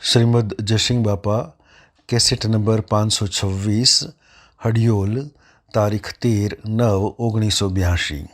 શ્રીમદ જયસિંહ બાપા, cassette number 526, Hadiyol, તારીખ 13/9/1982।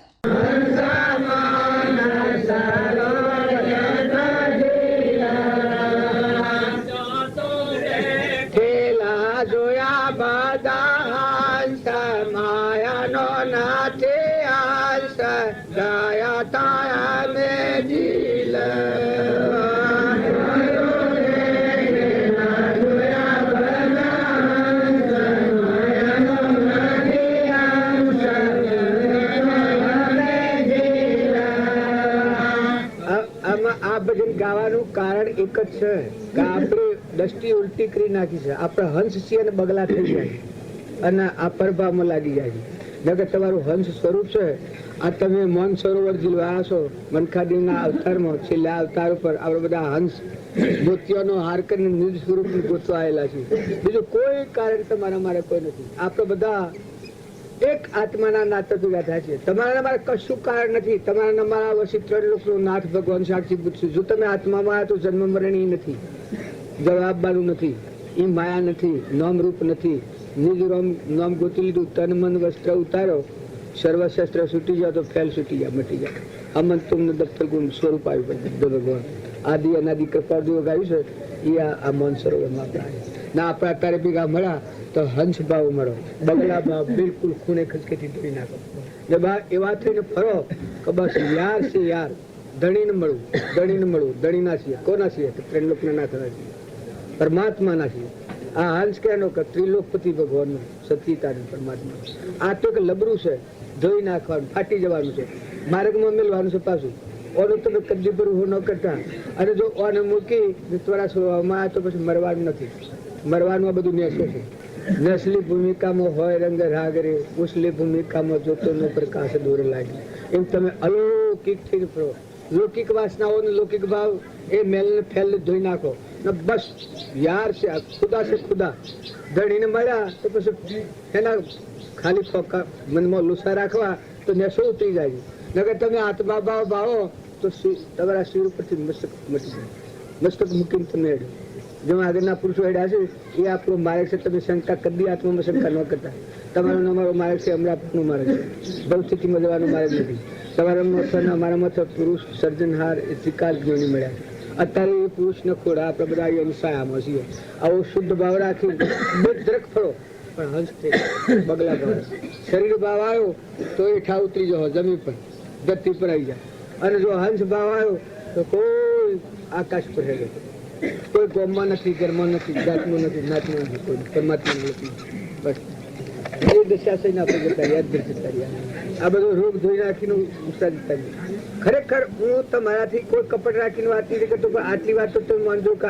ગાવાનું કારણ એક જ છે કે આપણે દૃષ્ટિ ઉલટી કરી નાખી છે. આપણે હંસ છીએ અને બગલા થઈ જાય અને આ પરભાવમાં લાગી જાય. નકર તમારું હંસ સ્વરૂપ છે. આ તમે મૌન સરોવર જીલવા છો મનખાદેવના અવતારમાં, છેલ્લા અવતાર ઉપર આપણે બધા હંસ મોતિયાનો હાર કરીને નિજ સ્વરૂપ ગોતવા આવેલા છીએ. બીજું કોઈ કારણ તમારા મારે કોઈ નથી. આપણે બધા એક આત્માના નાતે ભેગા થાય છે. તમારા મારે કશું કારણ નથી. તમારા મારા વસી 3 લોકનો નાથ ભગવાન સાક્ષી પૂછશું, જો તમે આત્મામાં આવ્યા તો જન્મ મરણ ઈ નથી, જવાબવાનું નથી, ઈ માયા નથી, નામ રૂપ નથી. નિજ નામ ગોતી લીધું, તન મન વસ્ત્ર ઉતારો, સર્વશસ્ત્ર છૂટી જાય તો ફેલ છૂટી જાય, મટી જાય. અમન તુમને દફતર ગુણ સ્વરૂપ આવ્યું ભગવાન આદિ અનાદિ કૃપાળુ ગાયું છે. એ આ મૌન સરોવરમાં આપણે ના આપણે અત્યારે ભેગા મળ્યા તો હંસ ભાવ મળો, બગલા ભાવ બિલકુલ ખૂણે ખસકેથી ધોઈ નાખો. ને બા એવા થઈને ફરો કે બસ યાર છે યાર, ધણીને મળવું, ધણીને મળવું. ધણીના છીએ કોના છીએ? ત્રિલોકના નાથ છીએ, પરમાત્માના છીએ. આ હંસ કેનો કે ત્રિલોકપતિ ભગવાનનું સચિતાનંદ પરમાત્મા. આ તો કે લબરું છે, ધોઈ નાખવાનું, ફાટી જવાનું છે, માર્ગમાં મેળવાનું છે પાછું. ઓનું તમે કદી પર ઉભું ન કરતા. અને જો ઓને મૂકી ત્વરા સ્વભાવમાં આવે તો પછી મરવાનું નથી. મરવાનું આ બધું નેસો છે. નસલી ભૂમિકામાં હોય રંગ રાગ રે, ઉસલી ભૂમિકામાં જોતો નો પ્રકાશ દૂર લાગે. એમ તમે અલૌકિક થી ફરો. લૌકિક વાસનાઓ ને લૌકિક ભાવ એ મેલ ને ફેલ ધોઈ નાખો. બસ યાર છે, ખુદા છે ખુદા. ધણીને મળ્યા તો પછી એના ખાલી ખોખા મનમાં લુસા રાખવા તો નેસો ઉતરી જાય. નગર તમે આત્મા ભાવ ભાવો તો તમારા શિર ઉપરથી મસ્તક મટી જાય. મસ્તક મૂકીને તમે હેડો. જેમાં આગળના પુરુષો હેડ્યા છે એ આપણો માર્ગ છે. તમે શંકા કદી આત્મામાં શંકા ન કરતા. તમારો અમારો માર્ગ છે, અમરાપનો માર્ગ છે, ભવસ્થિતિમાં જવાનો માર્ગ નથી. તમારા અમારામાં પુરુષ સર્જનહાર એ શ્રીકાલ જ્ઞાની મળ્યા. અત્યારે એ પુરુષ ન ખોડા આપણે બધા એની સાયામાં છીએ. આવો શુદ્ધ ભાવ રાખી દ્રક ફરો. પણ હંસ બગલા ભાવ શરીર ભાવ આવ્યો તો એ ઠા ઉતરી જાઓ જમીન પર, ધરતી પર આવી જાય. અને જો હંસ ભાવ આવ્યો તો કોઈ આકાશ પર હેડે. કોઈ ગોમમાં નથી, ઘરમાં નથી, જાતમાં નથી, નાતમાં નથી, કોઈ પરમાત્મા નથી. બસ એ દશા થઈને આપણે જતા રહ્યા, જતા રહ્યા. આ બધો રોગ ધોઈ નાખીને ઉત્સાહ જતા રહ્યા. ખરેખર હું તમારાથી કોઈ કપટ રાખીને વાત નથી કરતો, પણ આટલી વાત તો તમે માનજો કે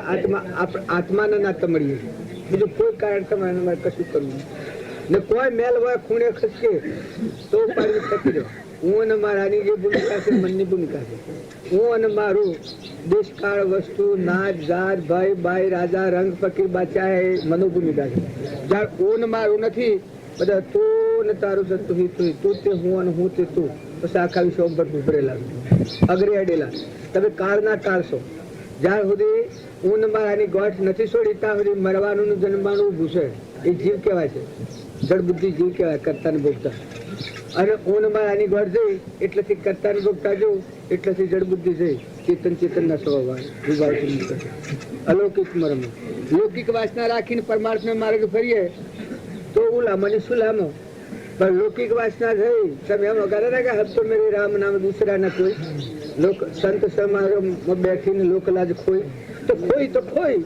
આત્માના નાતે મળીએ. બીજું કોઈ કારણ તમારે મારે કશું કરવું ને. કોઈ મેલ હોય ખૂણે ખસકે તો પાડી થકી દો. હું અને મારાની જે ભૂમિકા છે મનની ભૂમિકા છે. હું અને મારું દેશકાળ વસ્તુ નાચ જાત ભાઈ બાઈ રાજા રંગ ફકીર બાદશાહ એ મનોભૂમિકા છે. જ્યારે હું ને મારું નથી, બધા તું ને તારું છે, તું તું તે હું અને હું તે તું. પછી આખા વિશ્વ પર ઉભરેલા અગરે અડેલા. તમે કાળના ટાળશો. જ્યાં સુધી હું ને મારાની ગોઠ નથી છોડી ત્યાં સુધી મરવાનું જન્મવાનું ઊભું છે. એ જીવ કહેવાય છે, જળ બુદ્ધિ જીવ કહેવાય, કરતા ને ભોગતા. અને ઊન માં આની ગોળ જઈ એટલેથી કરતા ને ભોગતા જવું, એટલેથી જળ બુદ્ધિ જઈ ચેતન ચેતનના સ્વભાવ અલૌકિક મરમ. લૌકિક વાસના રાખીને પરમાર્થનો માર્ગ ફરીએ તો ઉલામો શું લામો. પણ લૌકિક વાસના થઈ તમે એમ વગાડે ને કે હબ તો મેરે રામ નામ દૂસરા ના કોઈ. લોક સંત સમારોહમાં બેઠીને લોકલાજ ખોઈ તો ખોઈ તો ખોઈ.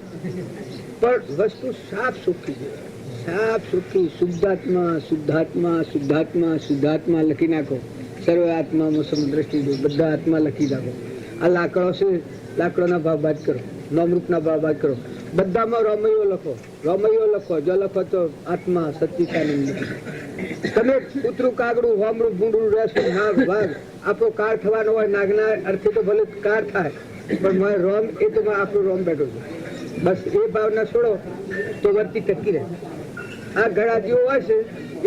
પણ વસ્તુ સાફ સુખી છે, સાફ સુખી શુદ્ધાત્મા શુદ્ધાત્મા શુદ્ધાત્મા શુદ્ધાત્મા લખી નાખો. સર્વ આત્મામાં સમદ્રષ્ટિ દો, બધા આત્મા લખી નાખો. આ લાકડો છે, લાકડોના ભાવ બાદ કરો, નામરૂપના ભાવ બાદ કરો. બધામાં રોમૈયો લખો, રોમૈયો લખો. જો લખો તો આત્મા સચ્ચિદાનંદ. તમે કૂતરું કાગડું હોમડું ભૂંડું રેસું નાગ વાઘ આપણો કાર થવાનો હોય. નાગના અર્થે તો ભલે કાર થાય, પણ મારે રોમ એ તો આપણું રોમ બેઠો છે. બસ એ ભાવના છોડો તો વર્તી ટકી રહે. આ ઘણા જેવો હોય છે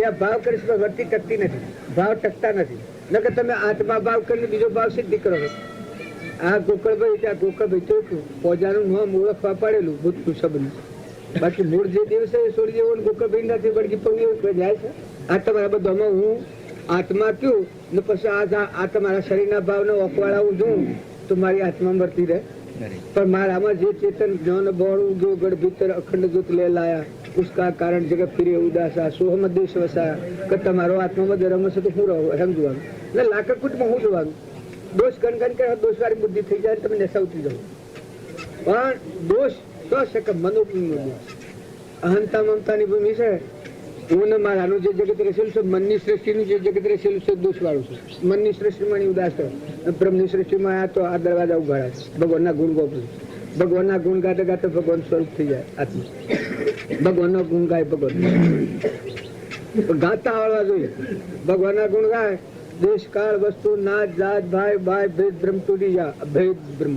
એ આ ભાવ કરીશ તો વર્તી ટકતી નથી, ભાવ ટકતા નથી. નકર તમે આત્મા ભાવ કરીને બીજો ભાવ સિદ્ધિ કરો. આ ગોકળભાઈ ત્યાં ગોકળભાઈ તો પોજાનું નામ ઓળખવા પાડેલું ભૂતનું શબ્દ, બાકી મૂળ જે દિવસે છોડી દેવો ગોકળભાઈ નથી બળકી પગી જાય છે. આ તમારા બધામાં હું આત્મા કયું ને પછી આ તમારા શરીરના ભાવને ઓકવાળાવું જોઉં તો મારી આત્મા મરતી રહે. પણ મારામાં જે ચેતન જ્ઞાન બળ ઉગ્યો ગઢ ભીતર અખંડ જ્યોત લે લાયા उसका कारण जगत फिरे उदासा सोहम देश वसा કે તમારો આત્મામાં રમશે તો હું સમજવાનું એટલે લાકડકૂટમાં હું જોવાનું દોષ ગણગણ કરે દોષવાળી બુદ્ધિ થઈ જાય તમે નસાવતી જાઓ. પણ દોષ તો છે કે મનોબુદ્ધિનો દોષ, અહંતા મમતાની ભૂમિ છે. હું ને મારાનું જે જગત રચેલું છે, મનની સૃષ્ટિનું જે જગત રચેલું છે દોષ વાળું છે. મનની સૃષ્ટિમાં ઉદાસ છે, બ્રહ્મની સૃષ્ટિમાં આ તો આ દરવાજા ઉઘાડા છે. ભગવાનના ગુણ ગોપું, ભગવાનના ગુણ ગાતે ગાતે ભગવાન સ્વરૂપ થઈ જાય આત્મા. ભગવાનનો ગુણ ગાય ભગવાન ગાતા આવડવા જોઈએ. ભગવાનના ગુણ ગાય દેશ કાળ વસ્તુ નાચ જાત ભાઈ ભાઈ ભેદ બ્રહ્મ તૂટી જાય. અભેદ બ્રહ્મ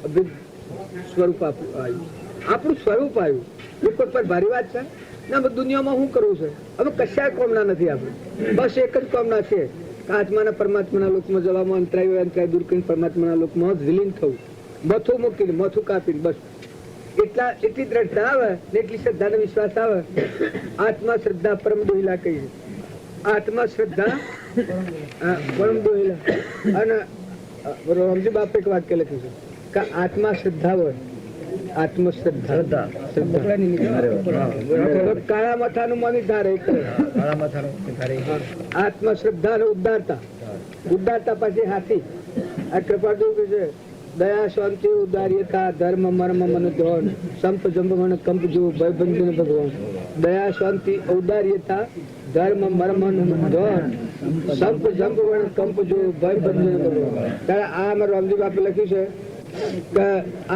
અભેદ સ્વરૂપ આવ્યું, આપણું સ્વરૂપ આવ્યું. એ કોઈ પર ભારી વાત છે ના. દુનિયામાં શું કરવું છે હવે કશા કોમના નથી આપણે, બસ એક જ કોમના છે કે આત્માના પરમાત્માના લોકમાં જવામાં અંતરાય અંતરાય દૂર કરીને પરમાત્માના લોકમાં જ વિલીન થવું. મથું મૂકીને મથું કાપીને બસ એટલી દ્રઢતા આવે ને એટલી શ્રદ્ધા ને વિશ્વાસ આવે. આત્મા શ્રદ્ધા પરમ દોહિલા કહી છે. આત્મા શ્રદ્ધા પરમ દોહિલા. અને રામજી બાપ એક વાક્ય લખ્યું છે કે આત્મા શ્રદ્ધા હોય, આત્મશ્રદ્ધા કાળા મથાનું મની ધારે, આત્મશ્રદ્ધા ને ઉદ્ધારતા. ઉદ્ધારતા પછી હાથી. આ કૃપાળુ કે છે દયા શાંતિ ઉદાર્યતા ધર્મ મર્મ મન ધોન સંપ જંબવણ કંપ જો ભયબંધુ ભગવાન. દયા શાંતિ ઔદાર્યતા ધર્મ મર્મ ધોન સંપ જંબવણ કંપ જો ભયબંધુ ભગવાન. ત્યારે આ અમારું રામજી બાપે લખ્યું છે કે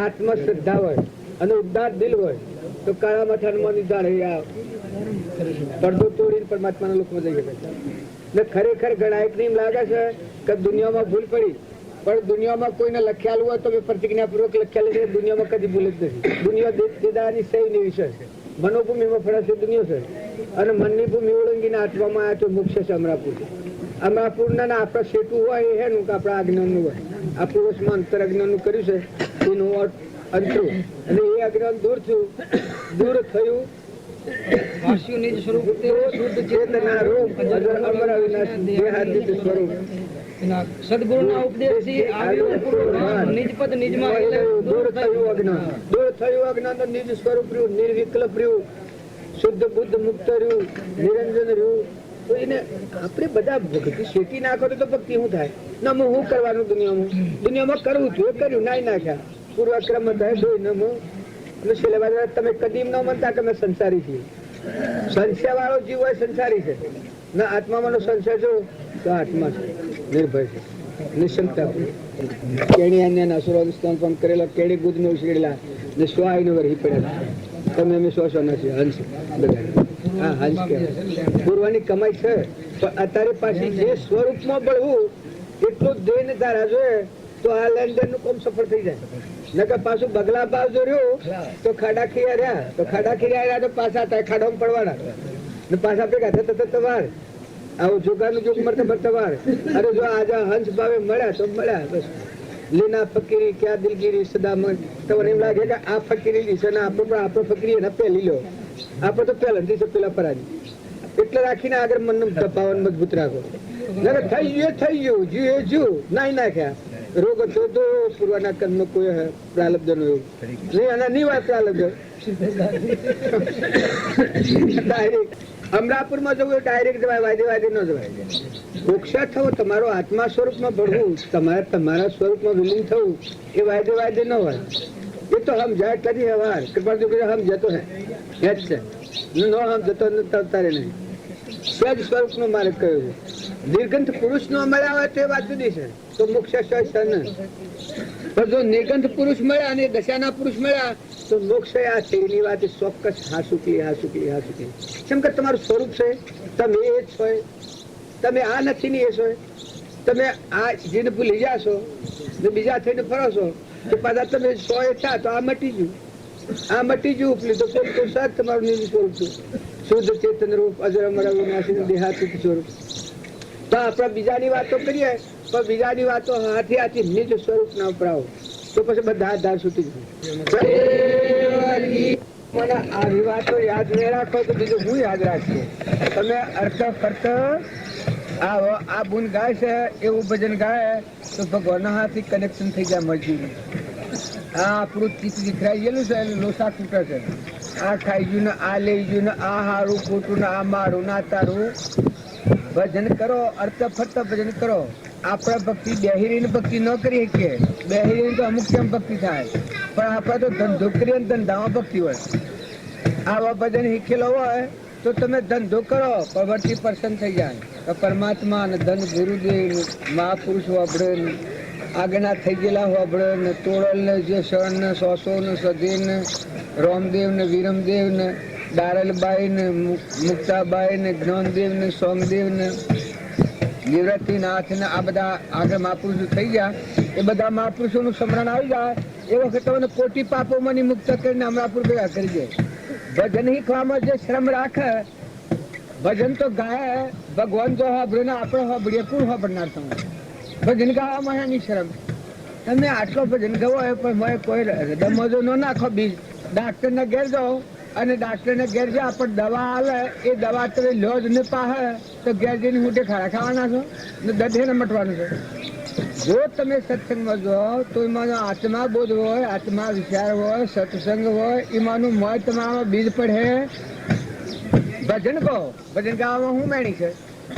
આત્મશ્રદ્ધા હોય અને ઉદ્ધાર દિલ હોય તો કાળા મથાનમાં નિધાર પડદો તોડીને પરમાત્માના લોકમાં જઈ શકે છે. ખરેખર ઘણા એક એમ લાગે છે કે દુનિયામાં ભૂલ પડી, પણ દુનિયામાં કોઈને લખ્યાલું હોય તો પ્રતિજ્ઞાપૂર્વક લખ્યાલું છે. દુનિયામાં કદી ભૂલ જ નથી. દુનિયા દેદાની સહીની વિષય છે. મનોભૂમિમાં ફરે છે દુનિયા છે, અને મનની ભૂમિ ઓળંગીને આત્મામાં આવ્યા તો મોક્ષ છે અમરાપુર. અમરાપુરના આપણા સેતુ હોય એ હેનું કે આપણા અજ્ઞાનનું હોય. આ પુરુષમાં અંતર અજ્ઞાનનું કર્યું છે એનું અંતરું, અને એ અજ્ઞાન દૂર થયું નિજ સ્વરૂપ ચેતના રૂપ અમર અવિનાશ દેહાતીત સ્વરૂપ. સદગુરુના ઉપદેશથી નિજ પદ નિજમાં દૂર થયું અજ્ઞાન. દૂર થયું અજ્ઞાન તો નિજ સ્વરૂપ રહ્યું, નિર્વિકલ્પ રહ્યું, શુદ્ધ બુદ્ધ મુક્ત રહ્યું, નિરંજન રહ્યું. તો એને આપણે બધા ભક્તિ શેટી નાખો તો ભક્તિ શું થાય? નમો હું કરવાનું દુનિયામાં કરવું છું એ કર્યું, નાઈ નાખ્યા. પૂર્વક્રમ થાય દોય નમો. અને છેલ્લે તમે કદીમ ન માનતા કે અમે સંસારી છીએ. સંશય વાળો જીવ હોય સંસારી છે ના. આત્મામાં સંશય જો તો આત્મા છે, નિર્ભય છે, નિશંકતા. કેણી અન્ય અસુરો સ્તન કરેલા કેણી ગુદ ને ઉછળેલા ને સ્વ આઈને વરહી પડેલા. તમે અમે સો નથી હંસ બધા. હા હંસ કહેવાય. પૂર્વની કમાઈ છે પણ અત્યારે પાછી જે સ્વરૂપમાં બળવું એટલું દેહ ને તારા જોઈએ તો આ લેનદેન નું કામ સફળ થઈ જાય. નકર પાછું બગલા ભાવ જો રહ્યો તો ખાડા ખીયા રહ્યા તો પાછા થાય ખાડામાં પડવાના ને પાછા ભેગા થતા વાર આવું જોગાનું જોગ મરતા મરતા વાર. અરે જો આજે હંસ ભાવે મળ્યા તો મળ્યા બસ. લેના ફકીરી ક્યાં દિલગીરી સદા મન. તમને એમ લાગે કે આ ફકીરી લીધે ને આપણો ફકીરી એના પહેલી લો. આપણે તો પહેલાથી છે પેલા પરાજી. એટલે રાખીને આગળ મન દબાવન મજબૂત રાખો. થઈ ગયું જીવ નાઈ નાખ્યા. રોગ હતો તો પૂર્વના કર્મ કોઈ પ્રાલબ્ધ નો એવું નહીં. આના નહીં વાત પ્રાલબ્ધ. અમરાપુરમાં જવું ડાયરેક્ટ જવાય, વાયદે વાયદે ન જવાય. મોક્ષા થવું, તમારો આત્મા સ્વરૂપમાં ભળવું, તમારા સ્વરૂપમાં વિલીન થવું એ વાયદે વાયદે ન હોય. એ તો સમજાય કદી હવાર કૃપા સમજતો હે જ છે. ન સમજતો તારે નહીં. સહજ સ્વરૂપ નો માર્ગ કયો છે. નિર્ગંથ પુરુષ નો મળ્યા હોય તો એ વાત જુદી છે, તો મોક્ષ પણ જો નિર્ગંથ પુરુષ મળ્યા અને દશાના પુરુષ મળ્યા તો મોક્ષ આ છે. એની વાત ચોક્કસ હાસુકી. કેમ કે તમારું સ્વરૂપ છે, તમે એ જ છો. તમે આ નથી ને એ છો. તમે આ જેને ભૂલી જાશો ને બીજા થઈને ફરો છો તો પાછા તમે સો એ થયા તો આ મટી ગયું ઉપલી તો સાત તમારું નિજ સ્વરૂપ છે. શુદ્ધ ચેતન રૂપ અજર અમર અવિનાશી દેહાતીત સ્વરૂપ. તો આપણે બીજાની વાતો કરીએ પણ બીજાની વાતો હાથી હાથી નિજ સ્વરૂપ ના ઉપરાવો તો પછી બધા ધાર છૂટી જાય. મને આવી વાતો યાદ નહીં રાખો તો બીજું હું યાદ રાખશું. તમે અર્થ ફર્ત આ બુન ગાય છે એવું ભજન ગાય તો ભગવાનના હાથથી કનેક્શન થઈ જાય મજબૂત. આ આપણું ચિત્ત વિખરાઈ ગયેલું છે એનું લોસા તૂટે છે. આ ખાઈ ગયું ને આ લઈ ગયું ને આ હારું ખોટું ને આ મારું ના તારું. ભજન કરો, અર્થ ફર્ત ભજન કરો. આપણે ભક્તિ બેહીરીને ભક્તિ ન કરી શકીએ. બેહીરીને તો અમુક કેમ ભક્તિ થાય, પણ આપણે તો ધંધો કરીએ ને ધંધામાં ભક્તિ હોય. આવા ભજન શીખેલો હોય તો તમે ધંધો કરો, પ્રવૃત્તિ પ્રસન્ન થઈ જાય. પરમાત્મા ને ધન ગુરુદેવ મહાપુરુષ વાપરે ને આગળના થઈ ગયેલા વાપરે ને તોડલ ને જે શરણ ને સોસો ને સધી ને રામદેવ ને વિરમદેવ ને દારલબાઈ ને મુક્તાબાઈ ને જ્ઞાનદેવ ને સોમદેવ ને નિવૃત્તિનાથ ને આ બધા આગળ મહાપુરુષો થઈ ગયા. એ બધા મહાપુરુષોનું સ્મરણ આવી જાય એ વખતે તમને કોટી પાપોમાંની મુક્ત કરીને અમરાપુર ભેગા કરી દે. ભજન શીખવામાં જે શ્રમ રાખે, ભજન તો ગાય ભગવાન જો સાંભળે ને આપણે સાંભળીએ કોણ સાંભળનાર તમે? ભજન ગાવામાં એની શરમ. તમે આટલો ભજન ગવો હોય પણ મેં કોઈ હૃદયમાં ન નાખો બીજ. ડાક્ટરને ઘેર જાઓ અને ડાક્ટરને ઘેર જે આપણે દવા આવે એ દવા તમે લો જ ને પાહે તો ઘેર જઈને હું ખાડા ખાવાના છો ને દઢેને મટવાનું છે. જો તમે સત્સંગમાં જાઓ તો એમાંનો આત્મા બોધ હોય, આત્મા વિચાર હોય, સત્સંગ હોય, એમાંનું મોય તમારામાં બીજ પડે. ભજન કહો, ભજન ગાવામાં શું મેણી છે?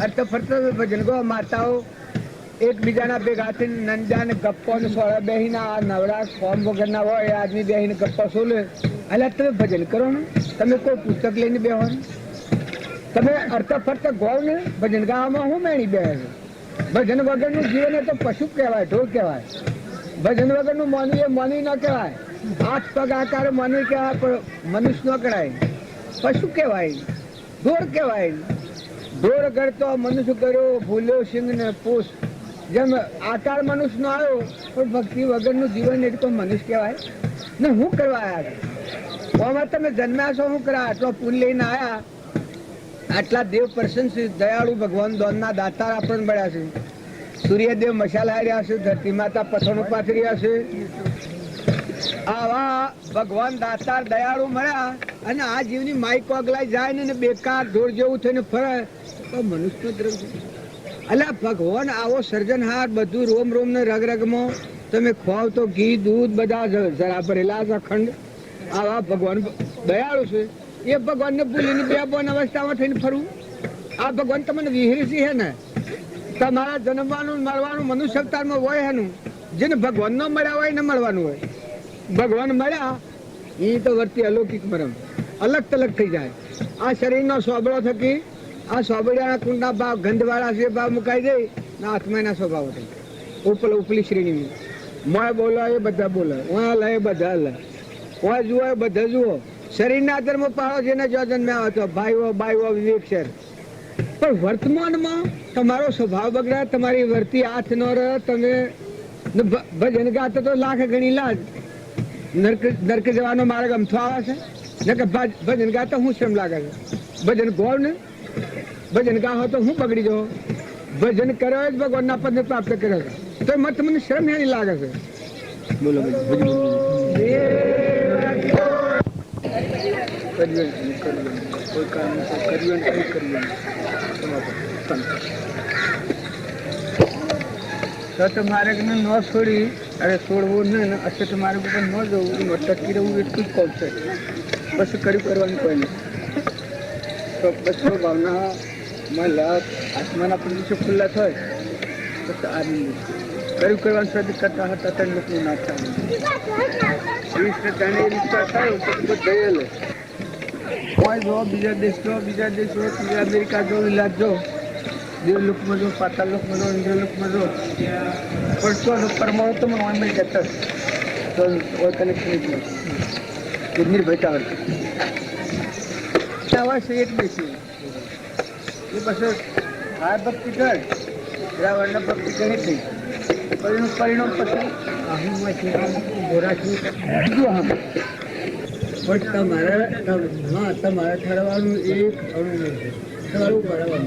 અર્થ ફરત ભજન કહો. માતાઓ એકબીજાના ભેગા થઈને નંદા ને ગપ્પો ને સોળા બેહીને આ નવરા ફોર્મ વગરના હોય એ આદમી બેહીને ગપ્પા સોલે. એટલે તમે ભજન કરો ને, તમે કોઈ પુસ્તક લઈને બેહો ને, તમે અર્થ ફરત ગો ને. ભજન ગાવામાં શું મેણી બે છે? ભજન વગરનું જીવન એ તો પશુ કહેવાય, ઢોર કહેવાય. ભજન વગરનું માનવી એ માનવી ન કહેવાય. 8 પગ આકાર માનવી કહેવાય પણ મનુષ્ય ન કહેવાય, પશુ કહેવાય, ઢોર કહેવાય. ઢોર કરતો મનુષ્ય કર્યો ભૂલ્યો સિંહ ને પૂછ. જેમ આકાર મનુષ્ય નો આવ્યો પણ ભક્તિ વગરનું જીવન એટલે મનુષ્ય કહેવાય ને. શું કરવા આવ્યા? આમાં તમે જન્મ્યા છો, શું કરવા? આટલો પુલ લઈને આવ્યા, આટલા દેવ પ્રસન્ન છે, દયાળુ ભગવાન દોનના દાતાર આપણને મળ્યા છે. સૂર્યદેવ મશાલા રહ્યા છે, ધરતી માતા પથણો પાથરી રહ્યા છે. આવા ભગવાન દાતાર દયાળુ મળ્યા અને આ જીવની માઈક ઓગલાઈ જાય ને બેકાર ઢોર જેવું થઈને ફરે તો મનુષ્ય દ્રવ છે. એટલે ભગવાન આવો સર્જનહાર બધું રોમ રોમ ને રગ રગમાં તમે ખવાવ તો ઘી દૂધ બધા જરા ભરેલા છે અખંડ. આવા ભગવાન દયાળુ છે. એ ભગવાન ને ભૂલીને બે બોન અવસ્થામાં થઈને ફરવું, આ ભગવાન તમને વિહરી છે ને. તમારા જન્મવાનું મરવાનું મનુષ્ય અવતારમાં હોય એનું. જેને ભગવાન નો મળ્યા હોય ને મળવાનું હોય. ભગવાન મળ્યા એ તો વર્તી અલૌકિક મરમ અલગ તલગ થઈ જાય. આ શરીરનો સોબળો થકી આ સોબળિયાના કુંડના ભાવ ગંધવાળા છે ભાવ મુકાઈ જાય ને આત્માના સ્વભાવ થઈ ઉપલી શ્રેણીની. મોય બોલો એ બધા બોલે, ઓયા લે એ બધા લે, ઓય જુઓ એ બધા જુઓ. શરીરના આધારમાં પાડો જેને જો જન્મ્યા હતો ભાઈઓ બાઈઓ વિવેક છે. પણ વર્તમાનમાં તમારો સ્વભાવ બગડે, તમારી વર્તી હાથ ન રહે. તમે ભજન ગાતો તો લાખ ગણી લાજ. નરક જવાનો માર્ગ અમથો આવે છે ને કે ભજન ગાતો હું શ્રમ લાગે છે? ભજન ગોળ ને ભજન ગાહો તો હું બગડી જાઉં. ભજન કર્યો જ ભગવાનના પદને પ્રાપ્ત કર્યો છે તો મત મને શ્રમ એની લાગે છે. બોલો સત માર્ગ ને ન છોડી અરે છોડવું ને અસત માર્ગ ઉપર ન જવું, ટકી રહેવું એટલું જ કોમ છે. પછી કર્યું કરવાનું કોઈ નહીં. તો બસો ભાવના લાભ આત્માના પ્રદેશો ખુલ્લા થાય તો આનંદ કર્યું કરવાનું શ્રદ્ધા કરતા હતા ત્રણ લોકોનું ના થાય. ત્રણેય રીતના થાય તો ગયેલો કોઈ જો બીજા દેશ જો અમેરિકા જો ઇલાજ જો દેવલોકમાં જો પાતાલોકમાં જો ઇન્દ્રલોકમાં જો પણ તો પરમાણુ તો મને મળી જતા તો કનેક્શન જ નિર્ભયતા આવા છે એક બેસી એ પછી આ ભક્તિ કર રાવણના ભક્તિ કરી થઈ પરિણામ પછી ઘોરાથી પણ તમારે ઠરવાનું એક અણુ છે. ઠરવું બરાબર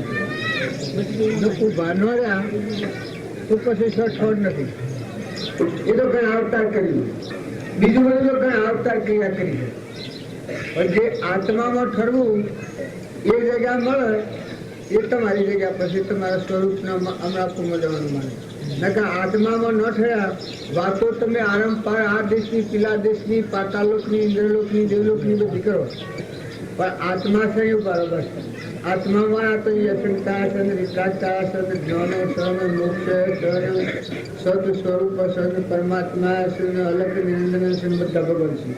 જો ઊભા ન રહ્યા તો પછી છોડ નથી. એ તો ઘણા અવતાર કર્યું, બીજું બધું તો ઘણા અવતાર ક્રિયા કરી છે. પણ જે આત્મામાં ઠરવું એ જગ્યા મળે એ તમારી જગ્યા પછી તમારા સ્વરૂપના અમરાપુરમાં જવાનું માને. નકર આત્મામાં ન થયા વાતો તમે આરંપાર આ દેશની પેલા દેશની પાતાલોકની ઇન્દ્રલોકની દેવલોકની બધી કરો, પણ આત્મા છે એવું બરોબર. આત્મામાં આ તો અસંતા સન વિકાસતા સન જ્ઞાન સન મોક્ષ સન સદ સ્વરૂપ સન પરમાત્મા સન અલગ નિરંજન સન બધા ભગવાન છે.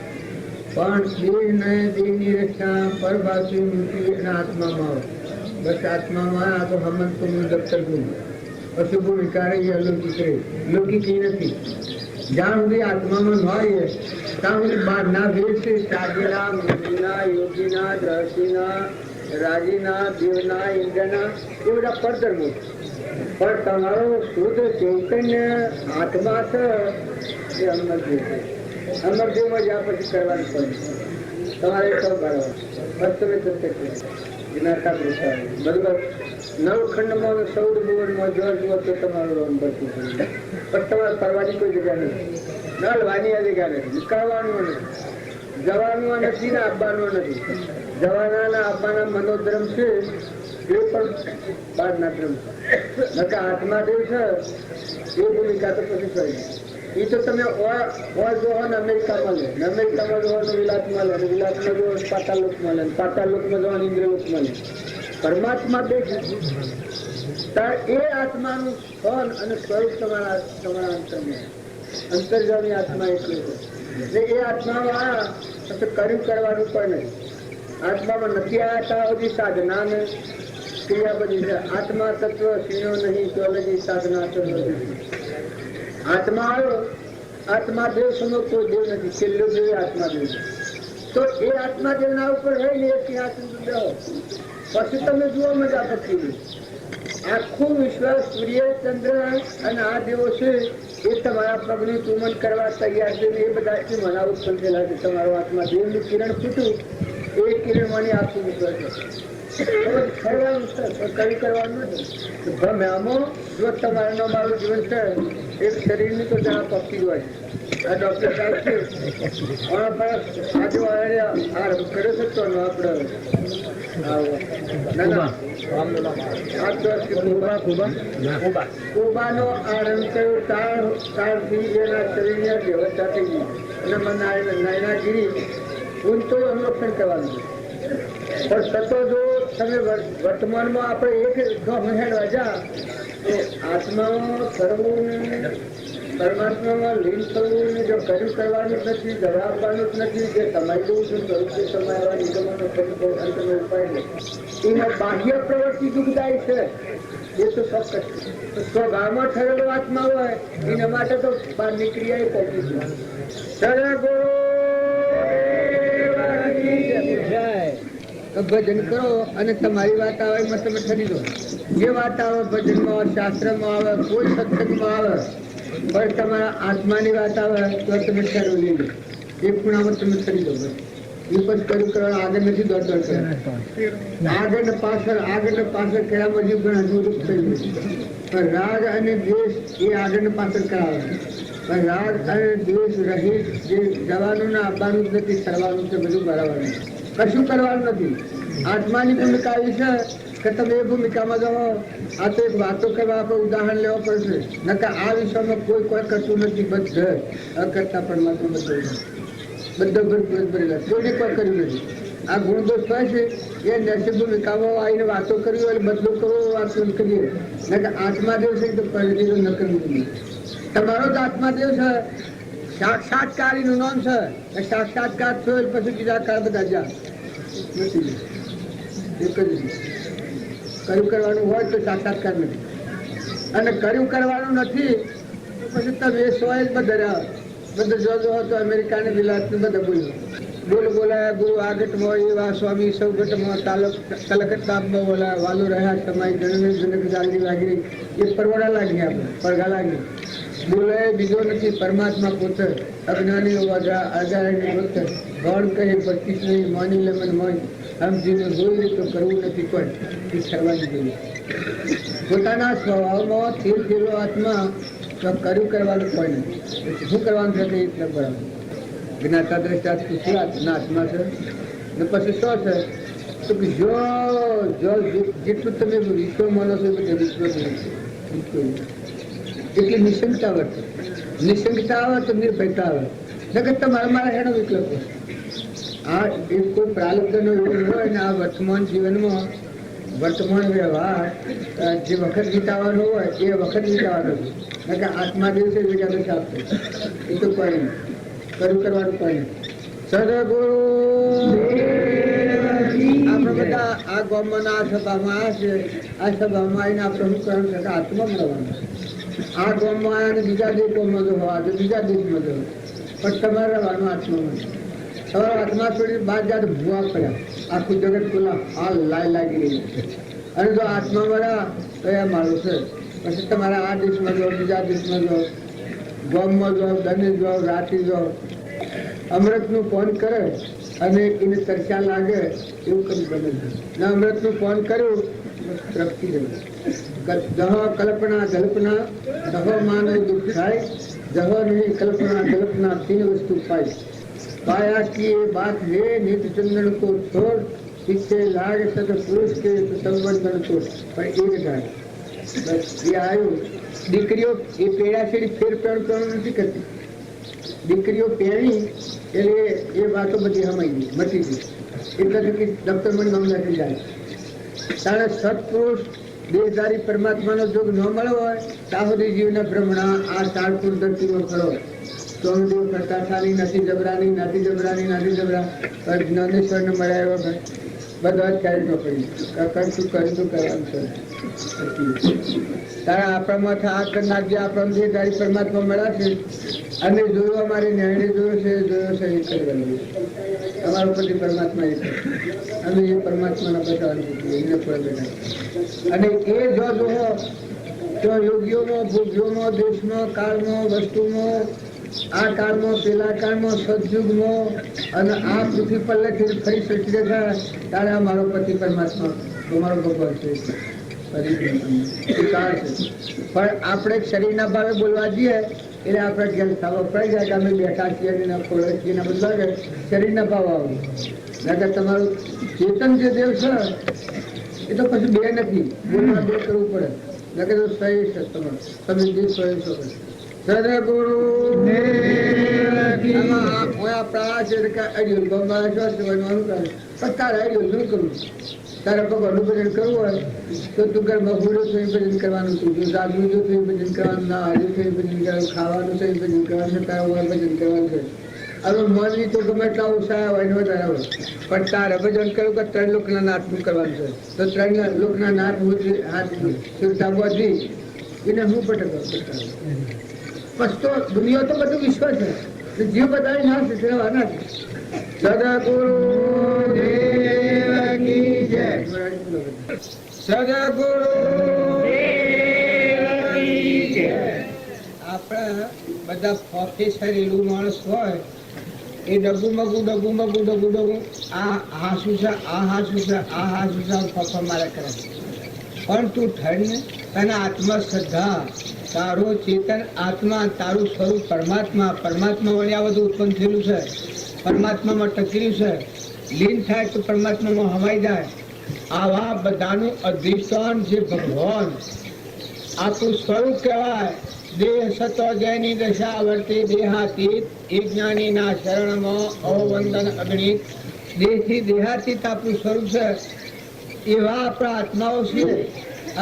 પણ દેહને દેહની રચના પરભાષી મૂર્તિ અને આત્મામાં આવે. બસ આત્મામાં આ તો હમંતનું દફતર ગુણ પછી ભૂમિકા રહી અલૌકિક રહી. લૌકિક એ નથી. જ્યાં સુધી આત્મામાં ન આવીએ ત્યાં સુધી બહારના ભેદ છે. સાધીના મુનિના યોગીના દ્રષ્ટિના રાજીના દેવના ઇન્દ્રના એ બધા પરધર્મો. પણ તમારો શુદ્ધ ચૈતન્ય આત્મા છે એ અમરદેવ છે. અમરદેવમાં જ્યાં પછી કરવાનું પડે તમારે સૌ બરાબર વાસ્તવે સત્ય વિનાશા બરોબર. નવખંડમાં સૌદ ભુવનમાં જો જુઓ તો તમારું રોમ ભરતું પણ તમારે ફરવાની કોઈ જગ્યા નથી, ન હલવાની આ જગ્યા નથી, નીકળવાનું નથી, જવાનું નથી ને આપવાનું નથી. જવાના આપવાના મનોધર્મ છે એ પણ બહારના ધર્મ છે. આત્માદેવ છે એ ભૂમિકા તો પછી કરી એ તો તમે જોવો ને અમેરિકામાં લે ને અમેરિકામાં જોવાનું વિલાસમાં લે, વિલાસમાં જોવો પાતાલોકમાં લે, પાતાલોકમાં જોવાનું ઇન્દ્રલોકમાં લે. પરમાત્મા બે એ આત્માનું ફળ અને સ્વરૂપ તમારા અંતર્જામી આત્મા એટલું છે. એ આત્મામાં કર્યું કરવાનું પણ નહીં. આત્મામાં નથી આવ્યા ત્યાં બધી સાધના ને ક્રિયા બધી છે. આત્મા તત્વ સીનો નહીં તો બધી સાધના આત્મા આવ્યો. આત્મા દેવ સમો કોઈ દેવ નથી, છેલ્લો દેવ આત્મા દેવ છે. તો એ આત્મા દેવના ઉપર રહીને ત્યાં પછી તમે જુઓ મજા પકડી. આખું વિશ્વ સૂર્ય ચંદ્ર અને આ દેવો છે એ તમારા પગનું ચુમન કરવા તૈયાર છે. એ બધા મના ઉત્પન્ન થયેલા છે. તમારો આત્મા દેવનું કિરણ ફૂટ્યું એ કિરણ માની આખું વિશ્વ છે. કઈ કરવાનું નથી. આમાં જો તમારું મારું જીવન છે એક શરીરની તો જરા પક્ષી હોય છે. આ ડોક્ટર સાહેબ છે આજે આરંભ કર્યો છે તો આપણે કુબાનો આરંભ કર્યો તારથી એના શરીરની વ્યવસ્થા થઈ ગઈ અને નયનાગીરી ઊંચો અનુરક્ષણ કરવાનું છે. પણ સતો જો તમે વર્તમાનમાં આપણે એક હેડવા જા તો આત્મામાં ફરવું પરમાત્મામાં લીન થવું જો કર્યું કરવાનું જ નથી, જવાબવાનું જ નથી. જે સમાઈ દઉં છું સ્વરૂપ સમાયવા નિગમનો ઉપાય છે એમાં બાહ્ય પ્રવૃત્તિ દુઃખદાયી છે. એ તો ચોક્કસ સ્વભાવમાં ઠરેલો આત્મા હોય એના માટે તો બહારની ક્રિયા એ પહોંચી છે. ભજન કરો અને તમારી વાત આવે એમાં તમે ઠરી દો. જે વાત આવે ભજનમાં શાસ્ત્રમાં આવે કોઈ સત્સંગમાં આવે પણ તમારા આત્માની વાત આવે તો તમે ઠરું લઈ લો. એ ખૂણામાં તમે ઠરી દો. એ પછી કર્યું કરવા આગળ નથી દોડ કરે. આગળ ને પાછળ કર્યામાં જીવ ઘણા અનુરૂપ થઈ ગયું. પણ રાગ અને દ્વેષ એ આગળ ને પાછળ કરાવે. પણ રાગ અને દ્વેષ રહી જે જવાનું ને આપવાનું જ નથી, કરવાનું છે બધું બરાબર. કશું કરવાનું નથી. આત્માની ભૂમિકા આવી છે કે તમે એ ભૂમિકામાં જાઓ. આ તો એક વાતો કરવા આપણે ઉદાહરણ લેવા પડશે. નકર આ વિશ્વમાં કોઈ કરતું નથી. બધા અકર્તા પરમાત્મા બધા ભરેલા કોઈને કોઈ કર્યું નથી. આ ગુણદોષ થાય છે એ નૈતિક ભૂમિકામાં આવીને વાતો કરવી હોય બદલો કરવો વાતો કરીએ. નકર આત્માદેવ છે તો પરિચય ન કરવું. તમારો જ આત્માદેવ છે. સાક્ષાત્કારીનું નામ છે. સાક્ષાત્કાર થયો પછી બીજા કાર બધા જ્યાં નથી. એક જ કર્યું કરવાનું હોય તો સાક્ષાત્કાર નથી. અને કર્યું કરવાનું નથી પછી તમે સોય જ બધા જો તો અમેરિકાને વિલાસને બધા બોલાયા ગુરુ આગટમાં એવા સ્વામી સૌગટમાં કલકત્તામાં બોલા વાલો રહ્યા સમાય જનક જાગી લાગી એ પરવડા લાગી આપણે પડઘા લાગી બોલાય બીજો નથી. પરમાત્મા પોતે અજ્ઞાની અજાણી પોતે ગણ કહે બત્તીસ નહીં માની લે મન માની આમ જીવન જોઈ તો કરવું નથી કોઈ એ કરવાની જોઈએ. પોતાના સ્વભાવમાં સ્થિર થયેલો આત્મા તો કર્યું કરવાનું કોઈ નથી. શું કરવાનું છે તે એટલે બરાબર જ્ઞાતા દ્રષ્ટા ના આત્મા છે ને પછી શું છે તો કે જો જેટલું તમે વિશ્વ માનો છો કે વિશ્વ એટલી નિશંકતા વર્તે. નિશંકતા આવે તો નિર્ભયતા આવે. નકર તમારા મારા હેનો વિકલ્પ આ એક કોઈ પ્રાલબ્ધનો યોગ હોય ને આ વર્તમાન જીવનમાં વર્તમાન વ્યવહાર જે વખત વિતાવાનો હોય એ વખત વિતાવાનો છે. નકર આત્મા દિવસે વિચારો આપશે એ તો કોઈ નહીં. કર્યું કરવાનું કોઈ નહીં. સદગુરુ આપણે બધા આ ગામમાં આ સભામાં આવશે. આ સભામાં આવીને આપણે શું કરવાનું છે આત્મા મળવાનું. આ ગામમાં આવ્યા બીજા દેશોમાં જો હોય તો બીજા દેશમાં જો પણ તમારે રહેવાનું આત્મામાં. તમારો આત્મા છોડી બહાર જાય તો ભૂવા પડ્યા. આખું જગત ખુલ્લા હાલ લાગી રહી છે. અને જો આત્મા મળ્યા તો એ મારું છે. પછી તમારા આ દેશમાં જાઓ, બીજા દેશમાં જાઓ, ગામમાં જાઓ, દને જાઓ, રાતે જાઓ, અમૃતનું ફોન કરે અને એને તરસ્યા લાગે એવું કઈ બને છે. ને અમૃતનું ફોન કર્યું તરફથી જવું. દહ કલ્પના કલ્પના દહ માનવ દુઃખ થાય. દહ નહીં કલ્પના કલ્પના तीन वस्तु पाई. पाया की ये बात है नित्य चंदन को छोड़ पीछे लाग सद पुरुष के संबंधन को पर एक जाए. बस ये आयु દીકરીઓ એ પેડા છેડી ફેર પેણ નથી કરતી. દીકરીઓ પહેરી એટલે એ વાતો બધી હમાઈ ગઈ મટી ગઈ. એટલે થકી ડૉક્ટર મને નામ લખી જાય. તારા સત્પુરુષ દેહધારી પરમાત્માનો જોગ ન મળ્યો હોય ત્યાં સુધી જીવના ભ્રમણા આ ચારપુર ધરતીમાં ખરો. સોમદેવ કરતા સારી નથી જબરાની નાથી જબરાની નાથી જબરા જ્ઞાનેશ્વરને મળ્યા એવા ભાઈ બધા જ ક્યારેક ન પડી કરશું કરવાનું છે. તારા આપણામાં આ કરનાર જે આપણા દેહધારી પરમાત્મા મળ્યા છે અને જોયું અમારે ન્યાયને જોયો છે એ કરવાનું. તમારા ઉપરથી પરમાત્મા એ અમે એ પરમાત્માના બધાને એને પણ બેઠા. અને એ જો જોવો તો યોગીઓમાં ભોગ્યોમાં દેશમાં કાળમાં વસ્તુમાં આ કાળમાં પેલા કાળમાં સદયુગમાં અને આ પૃથ્વી પર લખી ફરી સચી દેખા તારે મારો પતિ પરમાત્મા તમારો ભગવાન છે. પણ આપણે શરીરના ભાવે બોલવા જઈએ એટલે આપણે ઘેર થવા પડી જાય કે અમે બેઠા છીએ ખોળે છીએ ને બધું લાગે શરીરના ભાવ આવે. નકર તમારું ચેતન જે દેવ છે એ તો પછી બે નથી બોલવા બે કરવું પડે. નકર તો સહી છે તમારું તમે જે સહી છો. સદગુરુ તારે અડિયો કરવું. તારે ભગવાનનું ભજન કરવું હોય તો તું ઘરમાં હુડો થઈ ભજન કરવાનું હતું. જો જાગવું જો થઈ ભજન કરવાનું, ના હાજર થઈ ભજન કરવાનું, ખાવાનું થઈ ભજન કરવાનું, તારે હોય ભજન કરવાનું છે. હવે મનની તો ગમે એટલા ઓછા હોય ને વધારે હોય પણ તારે ભજન કરવું કે 3 લોકના નાથનું કરવાનું છે. તો 3 લોકના નાથ હાથ બધી એને હું પટક બસ તો દુનિયા તો બધું વિશ્વ છે. જીવ બધા ના શીખવાના છે. સદગુરુ દેવ કી જય. સદગુરુ દેવ કી જય. આપણે બધા પ્રોફેસર માણસ હોય એ ડગું મગું આ હાસું છે આ હાસું છે આ હાસું છે પપ્પા મારે કરે. પણ તું ઠરીને તને આત્મા શ્રદ્ધા તારો ચેતન આત્મા તારું સ્વરૂપ પરમાત્મા વળી આ બધું ઉત્પન્ન થયેલું છે. પરમાત્મામાં ટકેલું છે. લીન થાય તો પરમાત્મામાં હવાઈ જાય. આવા બધાનું અધિષ્ઠાન જે ભગવાન આપણું સ્વરૂપ કહેવાય. દેહ સતો જયની દશા વર્તે દેહાતીત એ જ્ઞાનીના શરણમાં અવવંદન અગણિત. દેહથી દેહાતીત આપણું સ્વરૂપ છે. એવા આપણા આત્માઓ છે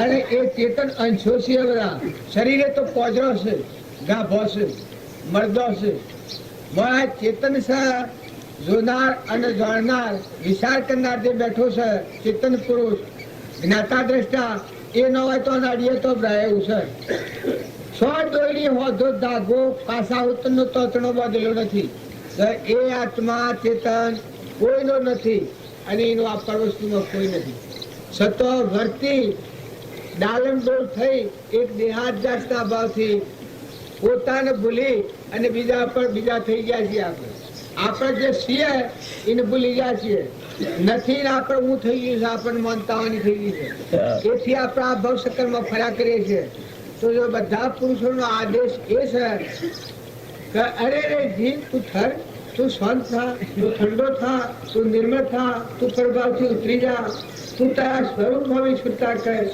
અને એ ચેતન અંશો છે બધા. શરીરે તો પોજરો છે, ગાભો છે, મરદો છે. ચેતન છે જોનાર અને જાણનાર વિચાર કરનાર જે બેઠો છે ચેતન પુરુષ જ્ઞાતા દ્રષ્ટા એ ન હોય તો નાડીએ તો એવું છે. 100 દોડી હોધો ધાગો પાસા ઉત્તરનો તોતણો બદલ્યો નથી. એ આત્મા ચેતન કોઈનો નથી અને એનું આ પર વસ્તુમાં કોઈ નથી. સતો વર્તી ડાલમડોળ થઈ એક દેહાત જાતના ભાવથી પોતાને ભૂલી અને બીજા થઈ ગયા છીએ આપણે. આપણે જે છીએ એને ભૂલી ગયા છીએ નથી ને આપણે હું થઈ ગયું છે આપણને માનતાવાની થઈ ગઈ છે એથી આપણે આ ભવ ચક્કરમાં ફર્યા કરીએ છીએ તો જો બધા પુરુષોનો આદેશ એ છે કે અરે રે જીવ તું ઠર તું શાંત થા તું ઠંડો થા તું નિર્મળ થા તું પ્રભાવથી ઉતરી જા તું તારા સ્વરૂપ ભાવી છૂટા કર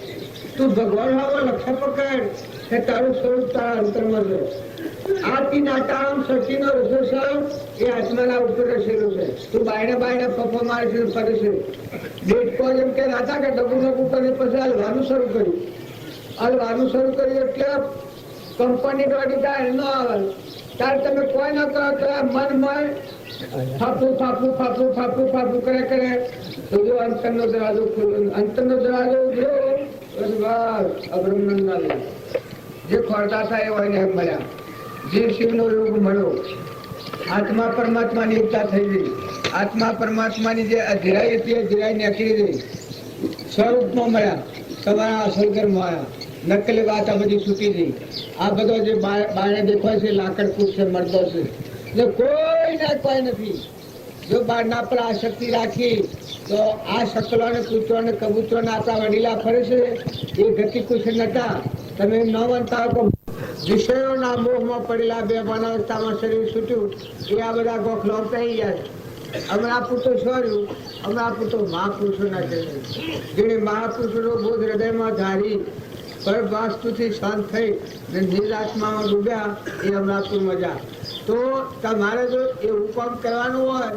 તું ભગવાન ભાવો લક્ષ્ય પકડ કે તારું સ્વરૂપ તારા અંતરમાં જો આથી નાટામ સચીનો રસોસર એ આત્માના ઉપર રસેલું છે તું બાયણે બાયણે પપ્પો મારે છે ફરે છે દેડકો જેમ કે રાતા કે ડબુ ડબુ કરી પછી હલવાનું શરૂ કર્યું હલવાનું શરૂ કર્યું એટલે કંપની દોડી ત્યાં ન આવે ત્યારે તમે કોઈ ન કરો તો મન ફાફું ફાફું ફાફું ફાફું ફાફું કરે કરે તો જો અંતરનો દરવાજો ખોલ્યો અંતરનો દરવાજો ઉભર્યો બસ અબ્રહ્મનંદ જે ખોરતા હતા એ હોય એમ મળ્યા જે શિવનો યોગ મળ્યો આત્મા પરમાત્માની એકતા થઈ ગઈ આત્મા પરમાત્માની જે અધીરાઈ હતી એ અધીરાઈ નીકળી ગઈ સ્વરૂપમાં મળ્યા તમારા અસલ ઘરમાં આવ્યા નકલી વાત આ બધી છૂટી ગઈ આ બધો જે બાણે દેખાય છે લાકડ કૂટ છે મરદો છે જો કોઈ ના કોઈ નથી જો બારના પર આસક્તિ રાખી તો આ શકલો ને કૂતરો ને કબૂતરો ને આપણા વડીલા ફરે છે એ ગતિ કુશ નતા તમે ન માનતા હો વિષયોના મોહમાં પડેલા બે બનાવતામાં શરીર છૂટ્યું એ આ બધા ગોખલો થઈ જાય હમણાં પૂરતો છોડ્યું હમણાં પૂરતો મહાપુરુષો ના શરીર જેને મહાપુરુષો બોધ હૃદયમાં ધારી પર વાસ્તુથી શાંત થઈ ને નિરાત્મામાં ડૂબ્યા એ હમણાં મજા તો તમારે જો એ હુકમ કરવાનું હોય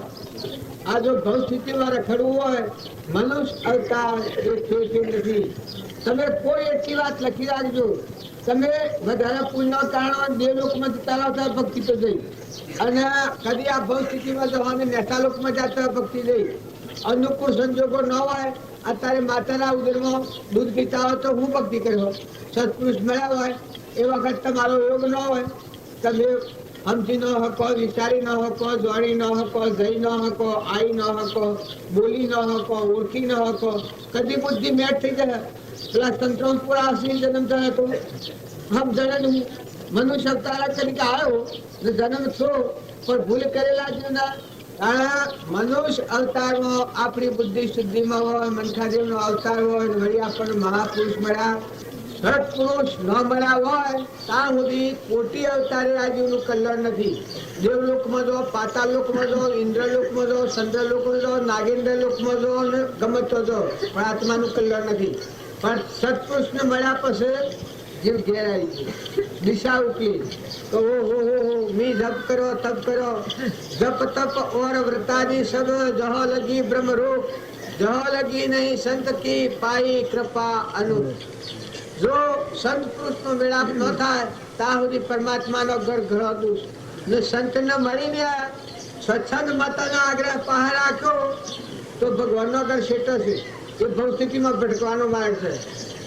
આ જો ભવ સ્થિતિમાં રખડવું હોય મનુષ્ય અવતાર એ ફેર નથી તમે કોઈ એટલી વાત લખી રાખજો તમે વધારે પુણ્ય કારણો બે લોકમાં જતા આવતા ભક્તિ તો જઈ અને કદી આ ભવ સ્થિતિમાં જવાને નેતા લોકમાં જતા ભક્તિ જઈ અનુકૂળ સંજોગો ન હોય અત્યારે માતાના ઉદરમાં દૂધ પીતા હોય તો હું ભક્તિ કર્યો સત્પુરુષ મળ્યા હોય એ વખત તમારો યોગ ન હોય તમે સમજી ન હકો વિચારી ન હકો જોડી ન હકો જઈ ન હકો આઈ ન હકો બોલી ન હકો ઓળખી ન હકો કદી બુદ્ધિ મેટ થઈ જાય પેલા તંત્રો પૂરા આસી જન્મ થયો હતો હમ જન્મ મનુષ્ય અવતાર તરીકે આવ્યો ને જન્મ થયો પણ ભૂલ કરેલા જ ના મનુષ્ય અવતારમાં આપણી બુદ્ધિ શુદ્ધિમાં હોય મનખાદેવનો અવતાર હોય વળી આપણને મહાપુરુષ મળ્યા સત્પુરુષ ન મળ્યા હોય ત્યાં સુધી કોટી અવતારે આ જીવનું કલ્યાણ નથી દેવલોકમાં જો પાતાળ લોકમાં જો ઇન્દ્રલોકમાં જો ચંદ્રલોકમાં જો નાગેન્દ્ર લોકમાં જો અને ગમતો જો પણ આત્માનું કલ્યાણ નથી પણ સત્પુરુષને મળ્યા પછી જીવ ઘેર આવી ગયો દિશા ઉકી તો હો મી જપ કરો તપ કરો જપ તપ ઓર વ્રતાદિ સબ જહો લગી બ્રહ્મ રૂપ જહો લગી નહીં સંત કી પાઈ કૃપા અનુ જો સંત પુરુષનો મેળાપ ન થાય ત્યાં સુધી પરમાત્માનો ઘર ઘણો દુષ ને સંતને મળીને સ્વચ્છંદ માતાનો આગ્રહ પહાડ રાખ્યો તો ભગવાનનો ઘર શેટો છે એ ભૌતિકીમાં ભટકવાનો માર્ગ છે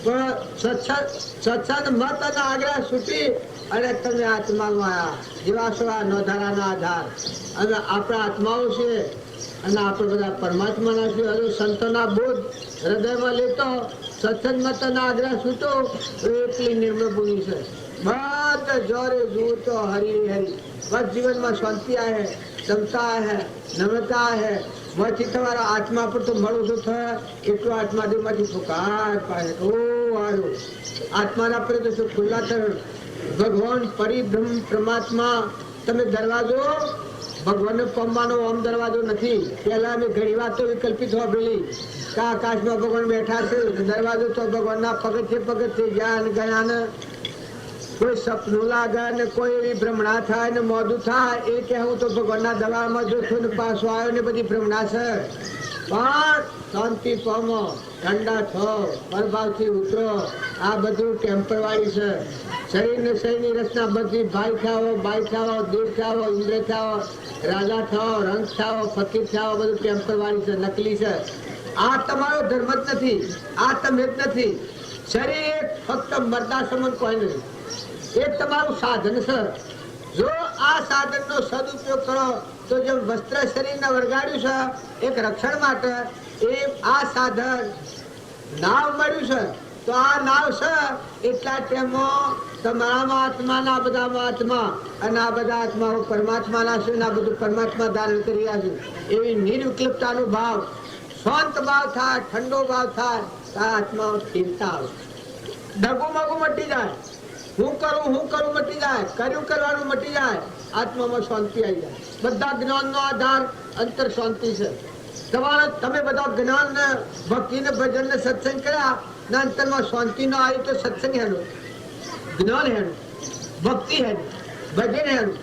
પણ સત્સંગ મત અને આગ્રહ છૂટી અને તમે આત્મામાં આવ્યા જેવા છો આ નોધારાનો આધાર અને આપણા આત્માઓ છે અને આપણે બધા પરમાત્માના છે હજુ સંતોના બોધ હૃદયમાં લેતો સત્સંગ મત અને આગ્રહ છૂટો તો એટલી નિર્મળ ભૂમિ છે બધા જોરે જુઓ તો હરી હરી બસ જીવનમાં શાંતિ આવે ક્ષમતા આવે નમ્રતા આવે માંથી તમારા આત્મા પર તો મળું તો થાય એટલું આત્માદેવમાંથી ફુકાર પાડે ઓ વાળું આત્માના પર તો ખુલ્લા થયો ભગવાન પરિબ્રહ્મ પરમાત્મા તમે દરવાજો ભગવાનને પામવાનો આમ દરવાજો નથી પહેલા અમે ઘણી વાત તો વિકલ્પિત હોભેલી કે આકાશમાં ભગવાન બેઠા છે દરવાજો તો ભગવાનના પગથિયે ગયા ને ગયા ને કોઈ સપનું લાગે ને કોઈ એવી ભ્રમણા થાય ને મોડું થાય એ કે હું તો ભગવાનના દરબારમાં જો છું ને પાછો આવ્યો ને બધી ભ્રમણા છે પણ શાંતિ પામો ઠંડા થો પરભાવથી ઉતરો આ બધું ટેમ્પરવારી છે શરીર ને શરીરની રચના બધી ભાઈ થાવો દેવ થાવો ઇન્દ્ર થાવો રાજા થાવો રંગ થાવો ફકીર થાવો બધું ટેમ્પરવારી છે નકલી છે આ તમારો ધર્મ જ નથી આ તમે જ નથી શરીર ફક્ત મરદા સમન કોઈ નથી એ તમારું સાધન છે જો આ સાધનનો સદુપયોગ કરો તો જેમ વસ્ત્ર શરીરને વળગાડ્યું છે એક રક્ષણ માટે એ આ સાધન નાવ મળ્યું છે તો આ નાવ છે એટલા ટાઈમમાં તમારામાં આત્માના બધામાં આત્મા અને આ બધા આત્માઓ પરમાત્માના છે, આ બધું પરમાત્મા ધારણ કરી રહ્યા છે. એવી નિર્વિકલ્પતાનો ભાવ, શાંત ભાવ થાય, ઠંડો ભાવ થાય, આ આત્માઓ સ્થિરતા આવે. ડગું મગું મટી જાય, હું કરું મટી જાય, કર્યું કરવાનું મટી જાય, આત્મામાં શાંતિ આવી જાય. બધા જ્ઞાનનો આધાર અંતર શાંતિ છે. તમે બધા જ્ઞાન ને ભક્તિ ને ભજન ને સત્સંગ કર્યા ના અંતરમાં શાંતિ ન આવી તો સત્સંગ હેનું, જ્ઞાન હેનું, ભક્તિ હેનું, ભજન હેનું.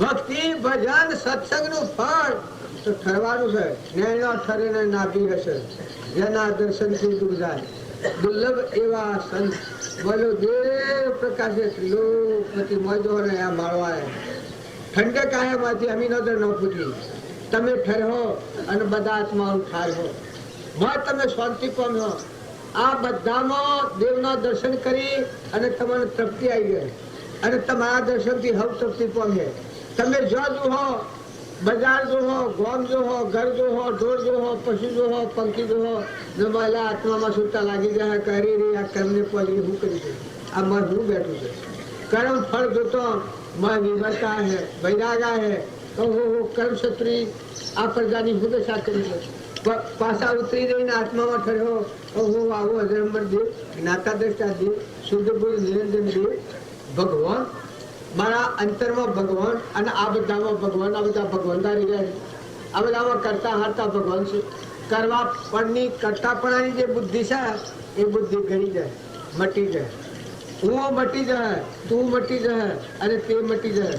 ભક્તિ ભજન સત્સંગ નું ફળ તો ઠરવાનું છે. નેણો ઠરે ને નાભી હશે, જેના દર્શન થી દૂર જાય. દુર્લભ એવા સંત બોલો દેવ પ્રકાશે લોકપતિ મજો ને આ માળવાય ઠંડક આયામાંથી અમી નજર ન ફૂટી. તમે ઠરહો અને બધા આત્માઓ ઠારહો, તમે શાંતિ પામ્યો. આ બધામાં દેવના દર્શન કરી અને તમને તૃપ્તિ આવી ગઈ અને તમારા દર્શનથી હવ તૃપ્તિ પામે. તમે જો જોહો, બજાર જોહો, ગોમ જોહો, ઘર જોહો, ઢોર જોહો, પશુ જોહો, પંખી જોહો, મારા આત્મામાં સુતા લાગી જાય. કરી રહી આ કર્મને પડી હું કરી છે, આ મન હું બેઠું છે. કર્મ ફળ જોતો મન વિવરતા હે, વૈરાગા હે. કર્મ ક્ષત્રિ આ પ્રજાની ભૂદશા કરી છે. પાછા ઉતરી રહીને આત્મામાં ઠર્યો. આવો અજરંબર દેવ, જ્ઞાતા દ્રષ્ટા દેવ, શુદ્ધ ગુરુ નિરંજન દેવ, ભગવાન મારા અંતરમાં ભગવાન અને આ બધામાં ભગવાન. આ બધા ભગવાન ધારી ગયા છે. આ બધામાં કરતા હારતા ભગવાન છે. કરવા પણની કરતાપણાની જે બુદ્ધિ છે એ બુદ્ધિ ગળી જાય, મટી જાય. હું મટી જાય, તું મટી જાય અને તે મટી જાય.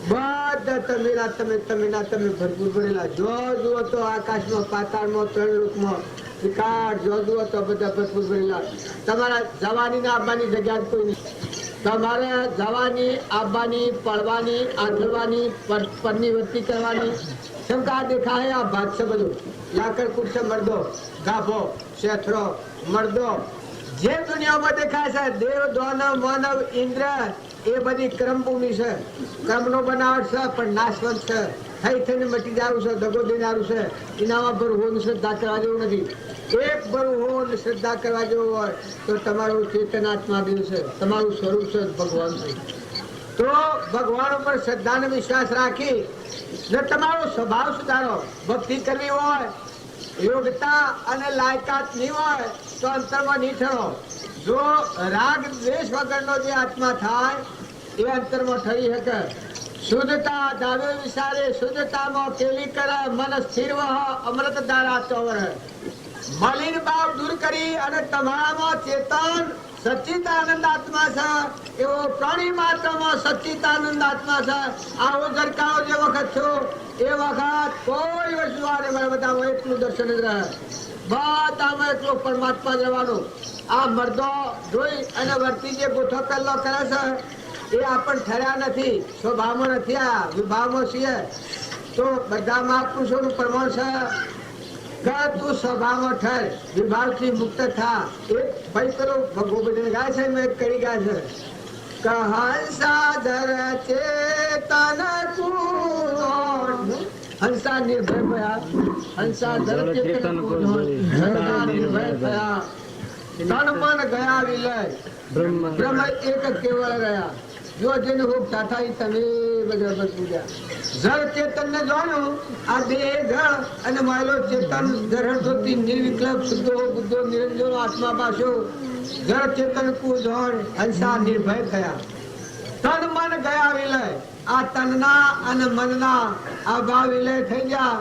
બધા તમેના તમે ભરપૂર ભરેલા. જો જુઓ તો આકાશમાં, પાતાળમાં, ત્રણ લોકમાં વિકાર, જો જુઓ તો બધા ભરપૂર ભરેલા. તમારા જવાની ને આવવાની જગ્યા જ કોઈ નહીં. તમારે જવાની, આવવાની, પડવાની, આંધળવાની, પરની વૃત્તિ કરવાની શંકા દેખાય. આ ભાત છે બધું. લાકડ કુટ છે મરદો, ગાભો, શેથરો, મરદો જે દુનિયામાં દેખાય છે. દેવ, દાનવ, માનવ, ઇન્દ્ર એ બધી કર્મભૂમિ છે. કર્મનો બનાવટ છે પણ નાશવંત છે. થઈ થઈને મટી જવું છે, દગો દેનારું છે. એનામાં ભરવું શ્રદ્ધા કરવા જેવું નથી. એક ભરવું શ્રદ્ધા કરવા જેવું હોય તો તમારું ચેતનાત્મા દેવ છે, તમારું સ્વરૂપ છે ભગવાન છે. તો ભગવાન ઉપર શ્રદ્ધા ને વિશ્વાસ રાખી ને તમારો સ્વભાવ સુધારો. ભક્તિ કરવી હોય, યોગ્યતા અને લાયકાત નહીં હોય તો અંતરમાં નહીં ઠરો. જો રાગ દ્વેષ વગરનો જે આત્મા થાય એ અંતરમાં ઠરી શકે. શુદ્ધતા દાવે વિચારે, શુદ્ધતામાં કેલી કરે, મન સ્થિર વહ, અમૃત ધારા ચોવર. મલિન ભાવ દૂર કરી અને તમારામાં ચેતન સચ્ચિદાનંદ આત્મા છે. એવો પ્રાણી માત્રમાં સચ્ચિદાનંદ આત્મા છે. આવો જરકાઓ જે વખત થયો એ વખત કોઈ વસ્તુ આને બધામાં એટલું દર્શન જ રહે. બધામાં એટલું પરમાત્મા જવાનું. આ મર્દો જોઈ અને વર્તી જે ગોઠો પહેલો કરે છે એ આપણને ઠર્યા નથી, સ્વભાવમાં નથી. આ વિભાવમાં છીએ તો બધા મહાપુરુષોનું પ્રમાણ છે કે તું સ્વભાવમાં ઠર, વિભાવથી મુક્ત થા. એક ભાઈ પેલો ભગવત ગાય છે, મેં એક કરી ગાય છે કે હંસાધર ચેતન હંસા નિર્ભય ભયા, હંસાધર ચેતન નિર્ભય થયા. તન મન ગયા વિલય, બ્રહ્મ એક કેવળ રહ્યા. જો જેને હું ટાટા તમે બધા પૂજા. જળ ચેતન ને જાણ્યું, આ દેહ જળ અને માયલો ચેતન ધરણથી નિર્વિકલ્પ શુદ્ધો બુદ્ધો નિરંજનો આત્મા પાછો. જળ ચેતન કુ જોડ હંસા નિર્ભય થયા. તન મન ગયા વિલય. આ તનના અને મનના આ ભાવ વિલય થઈ ગયા.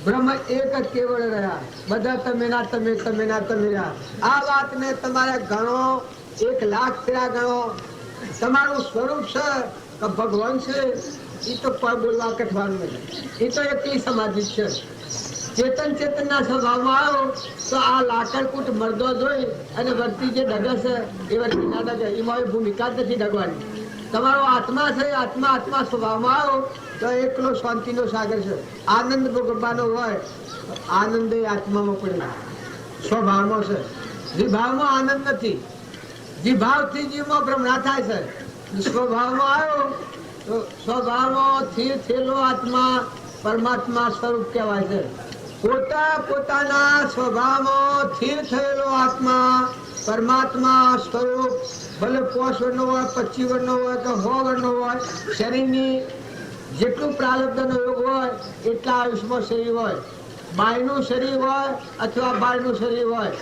બ્રહ્મ એક જ કેવળ રહ્યા. બધા તમેના તમે રહ્યા. આ વાતને તમારે ગણો, 1,00,000 ફેરા ગણો. તમારું સ્વરૂપ છે કે ભગવાન છે એ તો કોઈ બોલવા કઠવાનું નથી. એ તો એકલી સમાધિ છે. ચેતનના સ્વભાવમાં આવ્યો તો આ લાકડકૂટ મરદો જોઈ અને વર્તી જે ડગે છે એ વર્તી ના ડગે. એમાં ભૂમિકા જ નથી ડગવાની. તમારો આત્મા છે, આત્મા સ્વભાવમાં આવ્યો તો એકલો શાંતિનો સાગર છે. આનંદ ભોગવવાનો હોય આનંદ એ આત્મામાં પડે, સ્વભાવમાં છે. વિભાવમાં આનંદ નથી. વિભાવથી જીવમાં ભ્રમણા થાય છે. સ્વભાવમાં આવ્યો તો સ્વભાવમાં સ્થિર થયેલો આત્મા પરમાત્મા સ્વરૂપ કહેવાય છે. પોતાના સ્વભાવમાં સ્થિર થયેલો આત્મા પરમાત્મા સ્વરૂપ ભલે 5 વર્ષનો હોય, 25 વર્ષનો હોય કે 100 વર્ષનો હોય, શરીરની જેટલું પ્રારબ્ધનો યોગ હોય એટલા આયુષ્યમાં શરીર હોય, બાયનું શરીર હોય અથવા બહારનું શરીર હોય,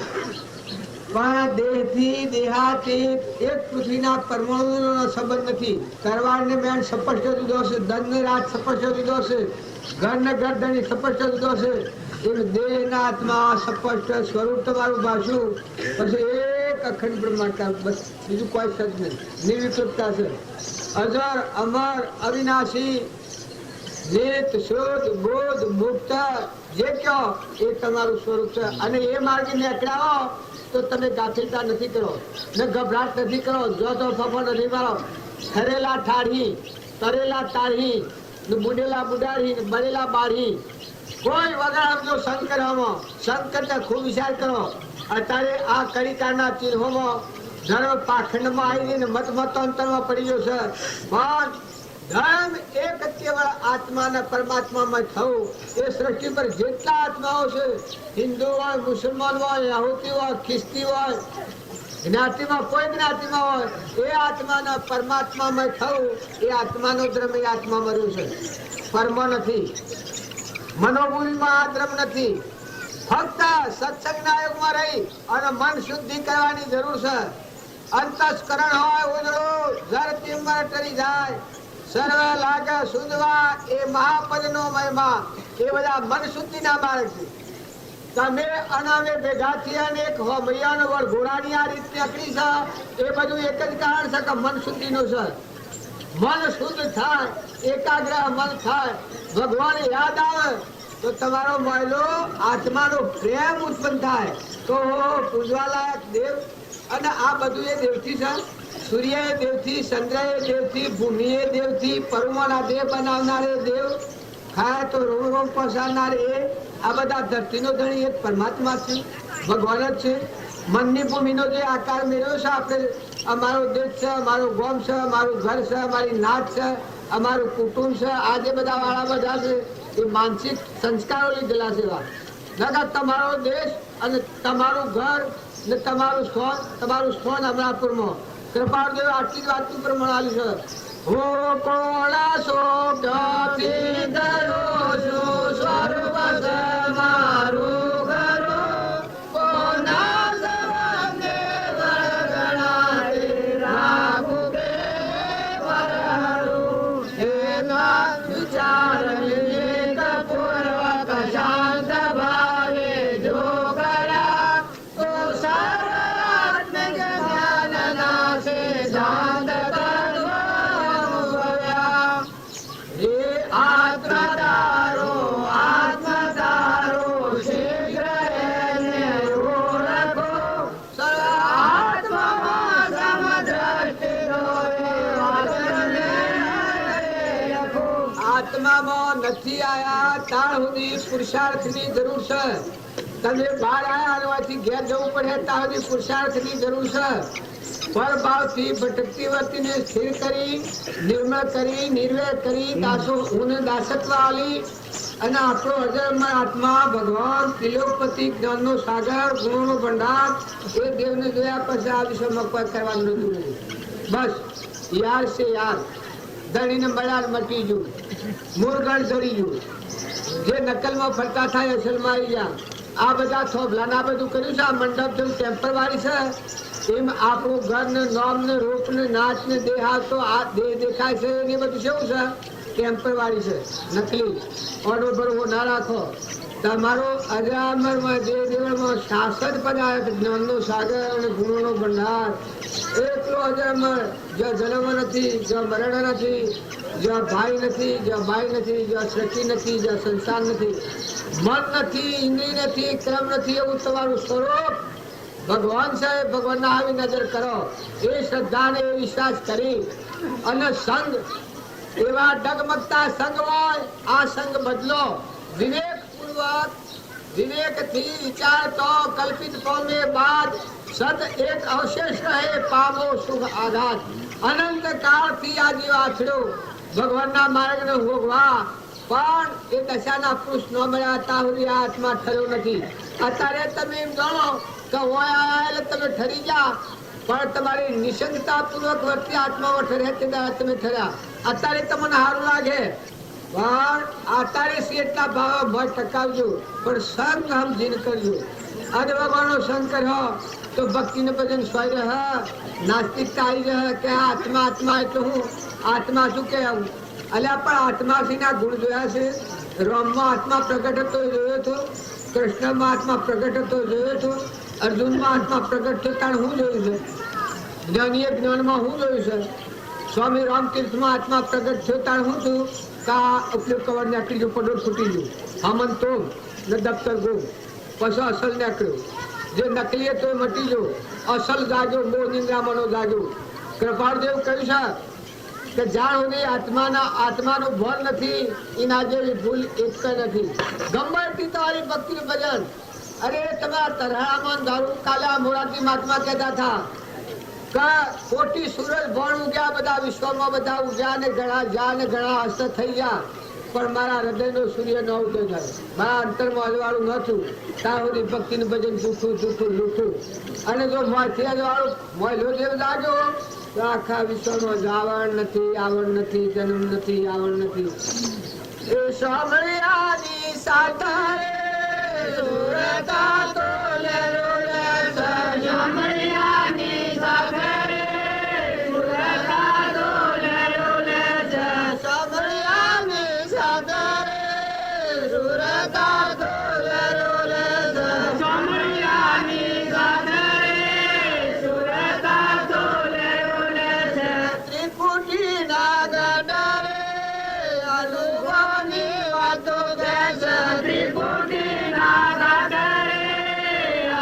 પણ દેહથી દેહાતીત એક પૃથ્વીના પરમાણુનો સંબંધ નથી. તરવાર ને મેન સ્પષ્ટ જુદો છે, ધન ને રાત સ્પષ્ટ જુદો છે, ઘર ને ગરદની સ્પષ્ટ જુદો છે. એક દેહ ના આત્મા સ્પષ્ટ સ્વરૂપ તમારું ભાષું, પછી એક અખંડ બ્રહ્માંડ, બસ બીજું કોઈ સજ નહીં, નિર્વિકલ્પતા છે. અજર અમર અવિનાશી નિત શુદ્ધ બોધ મુક્ત જે કહો એ તમારું સ્વરૂપ છે. અને એ માર્ગે નીકળ્યા તો તમે ગાફિલતા નથી કરો, ને ગભરાટ નથી કરો, જો તો ફફો નથી મારો. ખરેલા ઠાળી, તરેલા તાળી, બુડેલા બુડાડી, બરેલા બાળી, કોઈ વગર જો સંકરમાં સંકટ ખૂબ વિચાર કરો. અત્યારે આ કલિકાળના ચિહ્નોમાં ધર્મ પાખંડમાં આવીને મતમતાંતરમાં પડી ગયો છે. પણ ધર્મ એક કેવળ આત્માના પરમાત્મામાં થવું. એ સૃષ્ટિ પર જેટલા આત્માઓ છે, હિન્દુ હોય, મુસલમાન હોય, યહૂદી હોય, ખ્રિસ્તી હોય, જ્ઞાતિમાં કોઈ જ્ઞાતિમાં હોય, એ આત્માના પરમાત્મામાં થવું એ આત્માનો ધર્મ, એ આત્મામાં રહ્યું છે. પરમ નથી, મનોબુદ્ધિમાં આ ધર્મ નથી. ફક્ત સત્સંગના યોગમાં રહી અને મન શુદ્ધિ કરવાની જરૂર છે. અંતસ્કરણ હોય ઉજળું, ધરતી ઉંમર ટરી જાય, સર્વ લાગે શુદ્ધવા, એ મહાપદનો મહિમા. એ બધા મન શુદ્ધિના માર્ગ છે. તમે અનામે ભેગા થયા ને એક મૈયાનો વડ ઘોડાની આ રીત નીકળી છે, એ બધું એક જ કારણ છે કે મન શુદ્ધિનું છે. મન શુદ્ધ થાય, એકાગ્ર મન થાય, ભગવાન યાદ આવે તો તમારો મહિલો આત્માનો પ્રેમ ઉત્પન્ન થાય. તો પૂજવાલાયક દેવ, અને આ બધું એ દેવથી છે. સૂર્ય એ દેવથી, ચંદ્ર એ દેવથી, ભૂમિ એ દેવથી, પરમાના દેહ બનાવનારે દેવ, ખાય તો રોમ રોમ પહોંચાડનારે એ. આ બધા ધરતીનો ધણી એક પરમાત્મા છે, ભગવાન જ છે. મનની ભૂમિનો જે આકાર મેળવ્યો છે આપણે, અમારો દેશ છે, અમારું ગામ છે, અમારું ઘર છે, અમારી નાત છે, અમારું કુટુંબ છે, આ જે બધા વાળા બધા છે એ માનસિક સંસ્કારો લીધેલા છે. નકર તમારો દેશ અને તમારું ઘર ને તમારું સ્થાન અમરાપુરમાં કૃપાળદેવ આટલી જ વાતનું પ્રમાણ આવ્યું છે. હો કોળા સો ક્યાંથી ગયો છું, સ્વરૂપ છે મારું ઘરો, કોના સંબંધે વળગણાડી રાખું બે વરહરું. એના વિચારને કપૂર્વક શાંત ભાવે જો કર્યા તો સર્વાત્મિક જ્ઞાનના છે શાંત કરવાનું ભવ્યા. હે આત્મતારો શીઘ્ર એને ઓળખો, આત્મામાં સમદ્રષ્ટિ રોએ વાસને લખો. આત્મામાં નથી આયા ત્યાં સુધી પુરુષાર્થની જરૂર છે. તમે બહાર આયા હોવાથી ઘેર જવું પડે ત્યાં સુધી પુરુષાર્થની જરૂર છે. પરભાવથી ભટકતી વસ્તીને સ્થિર કરી, નિર્મળ કરી, નિર્વય કરી, દાસત્વ આલી અને આપણો અજરમય આત્મા ભગવાન ત્રિલોકપતિ, જ્ઞાનનો સાગર, ગુણોનો ભંડાર, એ દેવને જોયા પછી આ વિશ્વમાં કોઈ કરવાનું નથી. બસ યાર છે યાર, ધણીને મળ્યા મટી જુ, મૂળગણ ધરી જુ, જે નકલમાં ફરતા થાય અસલમાં આવી ગયા. આ બધા થોભલાના બધું કર્યું છે. આ મંડપ જેવું ટેમ્પરવારી છે, એમ આપણું ઘર ને નામ ને રૂપ ને નાચ ને દેહ આવતો આ દેહ દેખાય છે એ બધું કેવું છે? ટેમ્પરવારી છે, નકલી. ઓર્ડર બરોબર ના રાખો. તમારો અજરામરમાં જે દેવળમાં શાસન પદાર્થ, જ્ઞાનનો સાગર અને ગુણોનો ભંડાર, એટલો અજરામર, જ્યાં જન્મ નથી, જ્યાં મરણ નથી, જ્યાં ભાઈ નથી, જ્યાં ભાઈ નથી, જ્યાં સૃષ્ટિ નથી, જ્યાં સંસાર નથી, મન નથી, ઇન્દ્રિય નથી, ક્રમ નથી, એવું તમારું સ્વરૂપ ભગવાન સાહેબ. ભગવાનના આવી નજર કરો, એ શ્રદ્ધાને એ વિશ્વાસ કરી અને સંગ એવા ડગમગતા સંગ હોય, આ સંગ બદલો. વિવેકપૂર્વક, વિવેકથી વિચાર તો કલ્પિત પામે બાદ સદ એક અવશેષ રહે, પામો શુભ આઘાત. અનંત કાળથી આ જીવ આછડ્યો ભગવાનના માર્ગને ભોગવા પણ એ દશાના પુરુષ ન મળ્યા ત્યાં સુધી આ આત્મા ઠર્યો નથી. અત્યારે તમે એમ જાણો કે હોય આયા એટલે તમે ઠરી ગયા, પણ તમારી નિશંકતા પૂર્વક વર્તી આત્મામાં ઠરે તે દાડા તમે ઠર્યા. અત્યારે તમને સારું લાગે પણ અત્યારે સી એટલા ભાવ મત ટકાવજો, પણ સંગ સમજીને કરજો. અને ભગવાનનો સંગ કર્યો તો ભક્તિને ભજન સ્વય રહે, નાસ્તિકતા આવી રહે કે આત્મા આત્મા એટલે હું આત્મા શું કે આવું. અલ્યા પણ આત્માથી ના ગુણ જોયા છે. રામમાં આત્મા પ્રગટ હતો જોયો હતો, કૃષ્ણમાં આત્મા પ્રગટ હતો જોયો હતો, અર્જુનમાં આત્મા પ્રગટ થયો તાણ હું જોયું છે. જ્ઞાનીય જ્ઞાનમાં હું જોયું છે. સ્વામી રામતીર્થમાં આત્મા પ્રગટ થયો તાણ હું છું કા ઉપયોગ કવર નાખી ગયું, પડોળ ફૂટી ગયું, હામન તો ને દફતર ગયું, પછી અસલ નીકળ્યું. જે નકલી હતો એ મટી ગયો, અસલ જાગ્યો, મોહ નિંદ્રામણો જાગ્યો. કૃપાળદેવ કહ્યું છે કે જ્યાં સુધી આત્માનું ભાન નથી એના જેવી ભૂલ એક નથી. ગમે એટલી તમારી ભક્તિ ભજન, અરે તમારા તરહામાં દારૂ કાલે મોરારજી મહાત્મા કહેતા હતા કે કોટી સૂરજ ભણ ઉગ્યા, બધા વિશ્વમાં બધા ઉગ્યા ને ઘણા જા ને ઘણા અસ્ત થઈ ગયા, પણ મારા હૃદયનો સૂર્ય ન ઉગતો જાય. મારા અંતરમાં અજવાળું નતું ત્યાં સુધી ભક્તિનું ભજન જૂઠું જૂઠું લૂઠું. અને જો મોંથી અજવાળું મોયલો જેવ લાગ્યો તો આખા વિશ્વમાં જાવણ નથી, આવણ નથી, જન્મ નથી, આવણ નથી. એ સાંભળ્યાની સાતારે સુરતા તોલે રોલે સાંભળ્યાની સાતારે સુરતા તોલે રોલે સાંભળ્યાની સાતારે સુરતા તોલે રોલે સાંભળ્યાની સાતારે સુરતા તોલે રોલે ત્રિપુટી ના ગડારે અનુભવની વાતો કહે છે. ત્રિપુટી ના ગડારે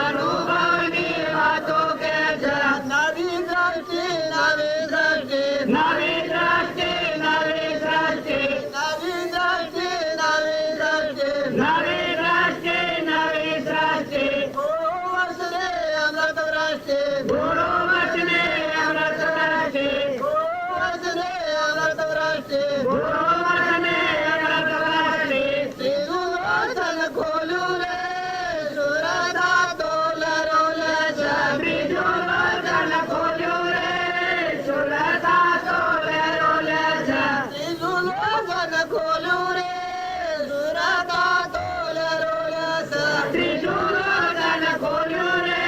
અનુભવની વાતો કહે છે. નવી દ્રષ્ટિ નવી દ્રષ્ટિ નવી દ્રષ્ટિ નવી દ્રષ્ટિ નવી દ્રષ્ટિ નવી દ્રષ્ટિ નવી દ્રષ્ટિ નવી દ્રષ્ટિ ગુરુ વચને અમૃત દ્રષ્ટિ ગુરુ વચને અમૃત દ્રષ્ટિ ગુરુ વચને અમૃત દ્રષ્ટિ ગુરુ વચને અમૃત દ્રષ્ટિ. ત્રીજું વચન ખોલ્યું રે સુરતા તોલે રોલે છે. ત્રીજું વચન ખોલ્યું રે સુરતા તોલે રોલે છે. ત્રીજું વચન ખોલ્યું રે સુરતા તોલે રોલે છે. ત્રીજું વચન ખોલ્યું રે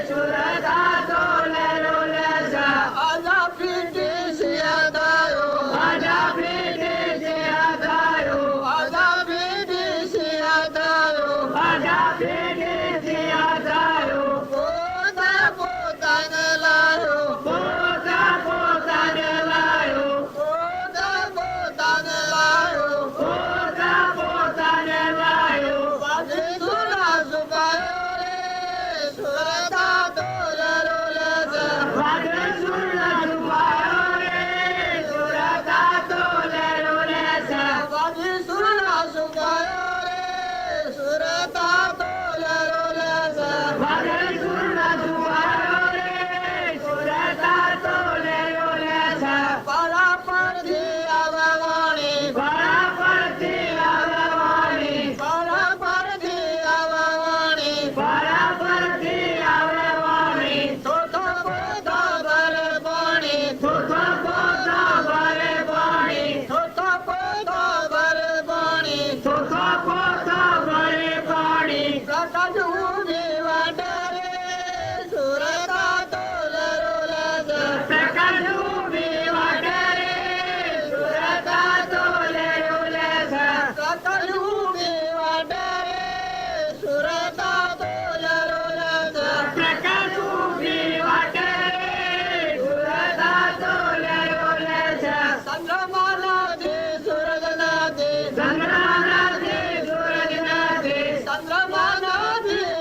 સુરતા તોલે રોલે છે. આજા પીટી સિયાદાયો આજા પીટી સિયાદાયો આજા પીટી સિયાદાયો આજા પીટી સિયાદાયો. પોતા પોતાને લાયો પોતા પોતાને લાયો પોતા પોતાને લાયો પોતા પોતાને લાયો. બાજી સુરા સુકાયો રે સુરતા તોલે રોલે છે. બાજી સુરા સુકાયો રે સુરતા તોલે રોલે છે. બાજી સુરા સુકાયો રે સુરતા તોલે રોલે છે. બાજી સુરા સુકાયો રે સુરતા તોલે રોલે છે. પરા પરથી આવે વાણી પરા પરથી આવે વાણી પરા પરથી આવે વાણી પરા પરથી આવે વાણી. થોથો પોતા ભરે પાણી થોથો પોતા ભરે પાણી થોથો પોતા ભરે પાણી થોથો પોતા ભરે પાણી. પ્રકાશ ઉભી વાટે રે સુરતા તોલે રોલે છે. પ્રકાશ ઉભી વાટે રે સુરતા તોલે રોલે છે. પ્રકાશ ઉભી વાટે રે સુરતા તોલે રોલે છે. પ્રકાશ ઉભી વાટે રે સુરતા તોલે રોલે છે. ચંદ્રમા નથી સૂરજ નથી ચંદ્રમા નથી સૂરજ નથી ચંદ્રમા નથી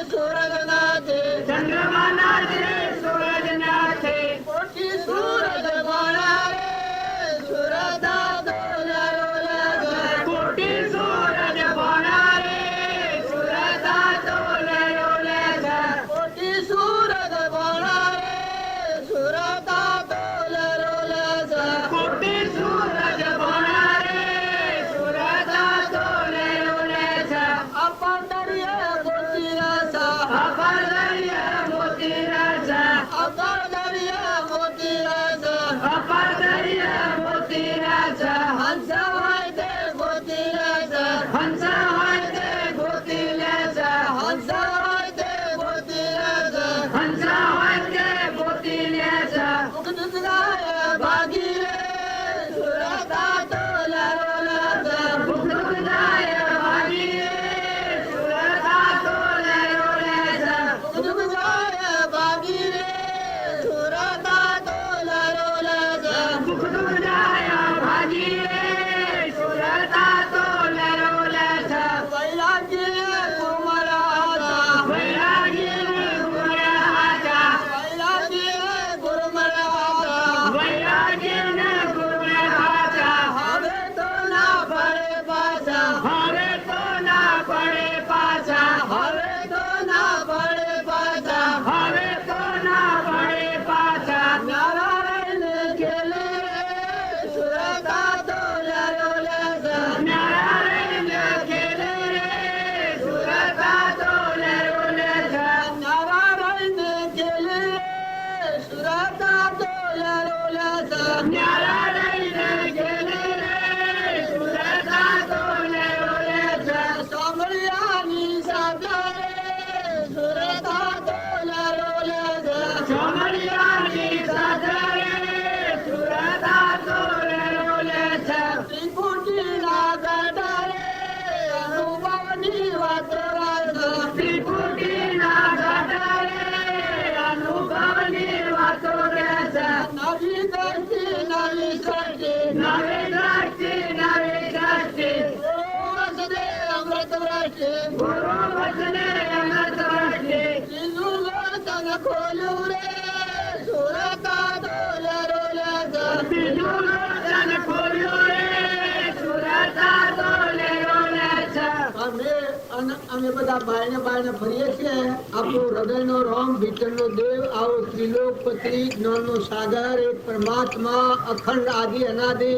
અમે બધા બાયણે બાયણે ફરીએ છીએ. આપણું હૃદયનો રોમ ભીતરનો દેવ આવો ત્રિલોકપતિ જ્ઞાનનો સાગર એક પરમાત્મા અખંડ આદિ અનાદિ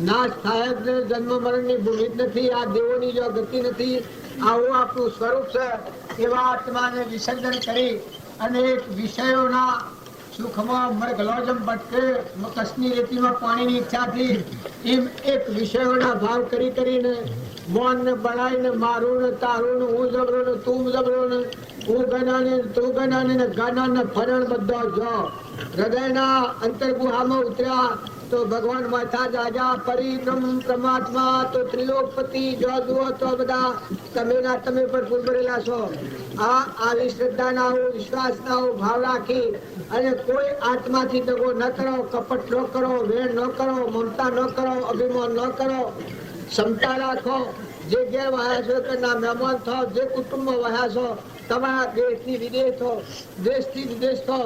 નાશ થાય જ જન્મ મરણની ભૂમિ જ નથી. આ દેવોની જો ગતિ નથી. આવું આપણું સ્વરૂપ છે. એવા આત્માને વિસર્જન કરી અને વિષયોના સુખમાં મરગલોજમ ભટકે કસની રેતીમાં પાણીની ઈચ્છાથી એમ એક વિષયોના ભાવ કરીને મોન ને બનાવીને મારું ને તારું ને હું જબરો ને તું જબરો ને હું ગનાને તું ગનાને ને ગાના ફરણ બધા જો હૃદયના અંતર્ગુહામાં ઉતર્યા તો ભગવાન માથા જાજા પરિબ્રહ્મ પરમાત્મા તો ત્રિલોકપતિ જો જુઓ તો બધા તમે પર પૂરબરેલા છો. આવી શ્રદ્ધા ના હો, વિશ્વાસ ના હો, ભાવ રાખી અને કોઈ આત્માથી દગો ન કરો, કપટ ન કરો, વેણ ન કરો, મમતા ન કરો, અભિમાન ન કરો, ક્ષમતા રાખો. જે ઘેર વહ્યા છો કે ના મહેમાન થાવ, જે કુટુંબમાં વહ્યા છો, તમારા દેશથી વિદેશ થો, દેશથી વિદેશ થો,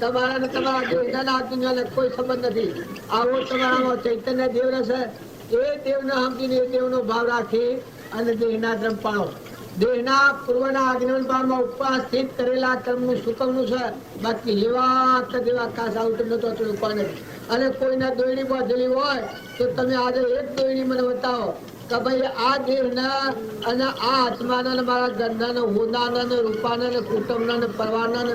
તમારા ને તમારા દેશના દુનિયાને કોઈ સંબંધ નથી. આવો તમારામાં ચૈતન્ય દેવ રહેશે. એ દેવને સમજીને એ દેવનો ભાવ રાખી અને દેહના ધર્મ પાળો. દેહના પૂર્વના આજ્ઞાનમાં ઉપવાસ સ્થિત કરેલા કર્મનું સુકમનું છે. બાકી જેવા જેવા કાસ આવું નતો કોઈ નથી. અને કોઈના દોયડી બાંધેલી હોય તો તમે આજે એક દોયડી મને બતાવો કે ભાઈ આ દેહના અને આ આત્માના મારા ગંધાના હોદાના રૂપાના કુટુંબના પરવાના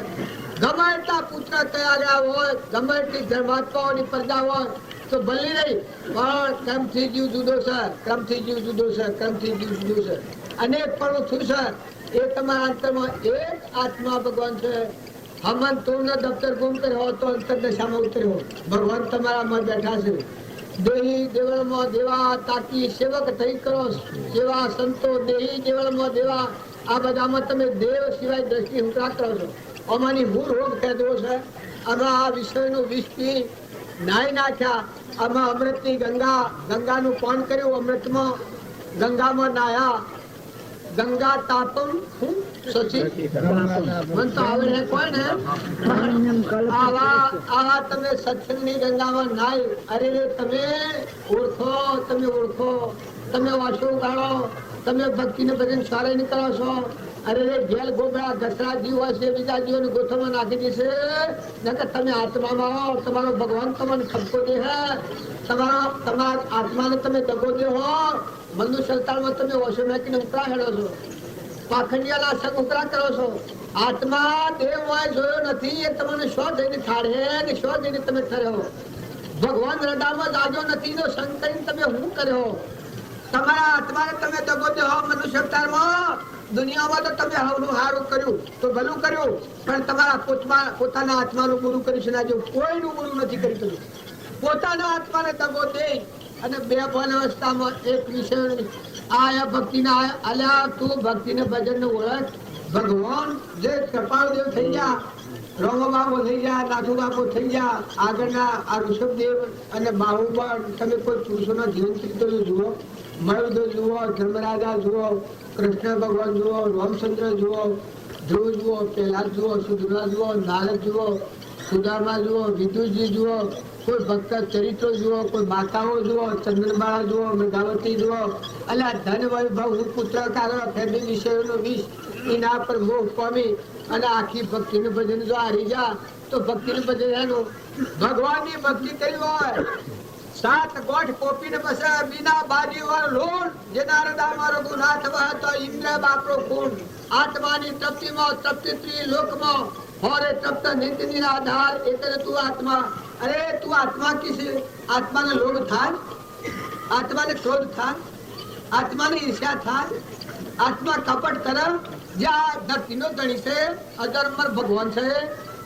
ગમે એટલા પુત્ર તૈયાર હોય, ગમે એટલી ધર્માત્માઓની પ્રજા હોય તો ભલી નહીં, પણ ક્રમથી જીવ જુદો છે, ક્રમથી જીવ જુદો છે, ક્રમથી જીવ જુદો છે. અનેક પણ થયું છે. એ તમારા અંતરમાં એક આત્મા ભગવાન છે. હમન તુરના દફતર ગુમ કર્યો તો અંતર દશામાં ઉતર્યો. ભગવાન તમારામાં બેઠા છે. દેહી દેવળમાં દેવા તાકી સેવક થઈ કરો. સેવા સંતો દેહી દેવળમાં દેવા આ બધામાં તમે દેવ સિવાય દ્રષ્ટિ ઉતરા કરો છો. અમારી મૂળ રોગ કહેતો છે. અમે આ વિષયનું વિષ પી નાઈ નાખ્યા. અમે અમૃતની ગંગાનું પાન કર્યું. અમૃતમાં ગંગામાં નાયા. ગંગા તાપમ સચી મન તો આવડે કોણ આવા તમે સત્સંગની ગંગામાં નાય. અરે તમે ઓળખો, તમે વાસો ગાળો, તમે ભક્તિને ભજન સારા નીકળો છો. અરે જેલ ગોબરા ઘસરા જીવ હોય છે, બીજા જીવોને ગોથમાં નાખી દેશે. નકર તમે આત્મામાં આવો, તમારો ભગવાન તમને ખપકો દે. તમારા આત્માને તમે દગો દે હો. મનુષ્ય અવતારમાં તમે ઓછો નાખીને ઉતરા હેડો છો. પાખંડિયાના સંગ ઉતરા કરો છો. આત્મા દેવ હોય જોયો નથી. એ તમને શો જઈને ઠાડે ને શો જઈને તમે ઠર્યો. ભગવાન હૃદયમાં જાગ્યો નથી તો સંગ કરીને તમે હું કર્યો. તમારા આત્માને તમે દગો દે હો. મનુષ્ય અવતારમાં દુનિયામાં તો તમે હવનું હારું કર્યું તો ભલું કર્યું, પણ તમારા પોતાના આત્માનું ગુરુ કર્યું છે ના જેવું કોઈનું ગુરુ નથી કર્યું. પોતાના આત્માને દગો દે અને બે ફળ અવસ્થામાં એક વિષય આયા ભક્તિના આલ્યા. તું ભક્તિને ભજનને ઓળખ. ભગવાન જે કૃપાળદેવ થઈ ગયા, રોમો બાપો થઈ ગયા, નાથુ બાપો થઈ ગયા, આગળના આ ઋષભદેવ અને બાહુબળ, તમે કોઈ પુરુષોના જીવન ચરિત્રો જુઓ, મયુર જુઓ, ધર્મરાજા જુઓ, કૃષ્ણ ભગવાન જુઓ, રામચંદ્ર જુઓ, ધ્રુવ જુઓ, પ્રહલાદ જુઓ, સુધર્મા જુઓ, નારદ જુઓ, સુદામા જુઓ, વિદુરજી જુઓ, કોઈ ભક્ત ચરિત્રો જુઓ, કોઈ માતાઓ જુઓ, ચંદ્રબાળા જુઓ, મૃગાવતી જુઓ. અલ્યા ધન વૈભવ હું પુત્ર કારો ફેમી વિષયોનો વિષ એના પર મોહ પામી અને આખી ભક્તિનું ભજન જો હારી જા તો ભક્તિનું ભજન એનું. ભગવાનની ભક્તિ કરી હોય, 7 ગોઠ કોપીને બસે બીના બાજી વાળો લોણ, જેના હૃદયમાં રઘુનાથ વહે તો ઇન્દ્ર બાપરો ખૂન. આત્માની તૃપ્તિમાં તૃપ્તિ લોકમાં હોરે તપ્ત નિત્યની આધાર એટલે તું આત્મા. અરે તું આત્મા કિસે આત્માને લોભ થાય, આત્માને ક્રોધ થાય, આત્માને ઈર્ષ્યા થાય, આત્મા કપટ કરે. જ્યાં ધરતીનો ધણી છે, અધર્મ ભગવાન છે,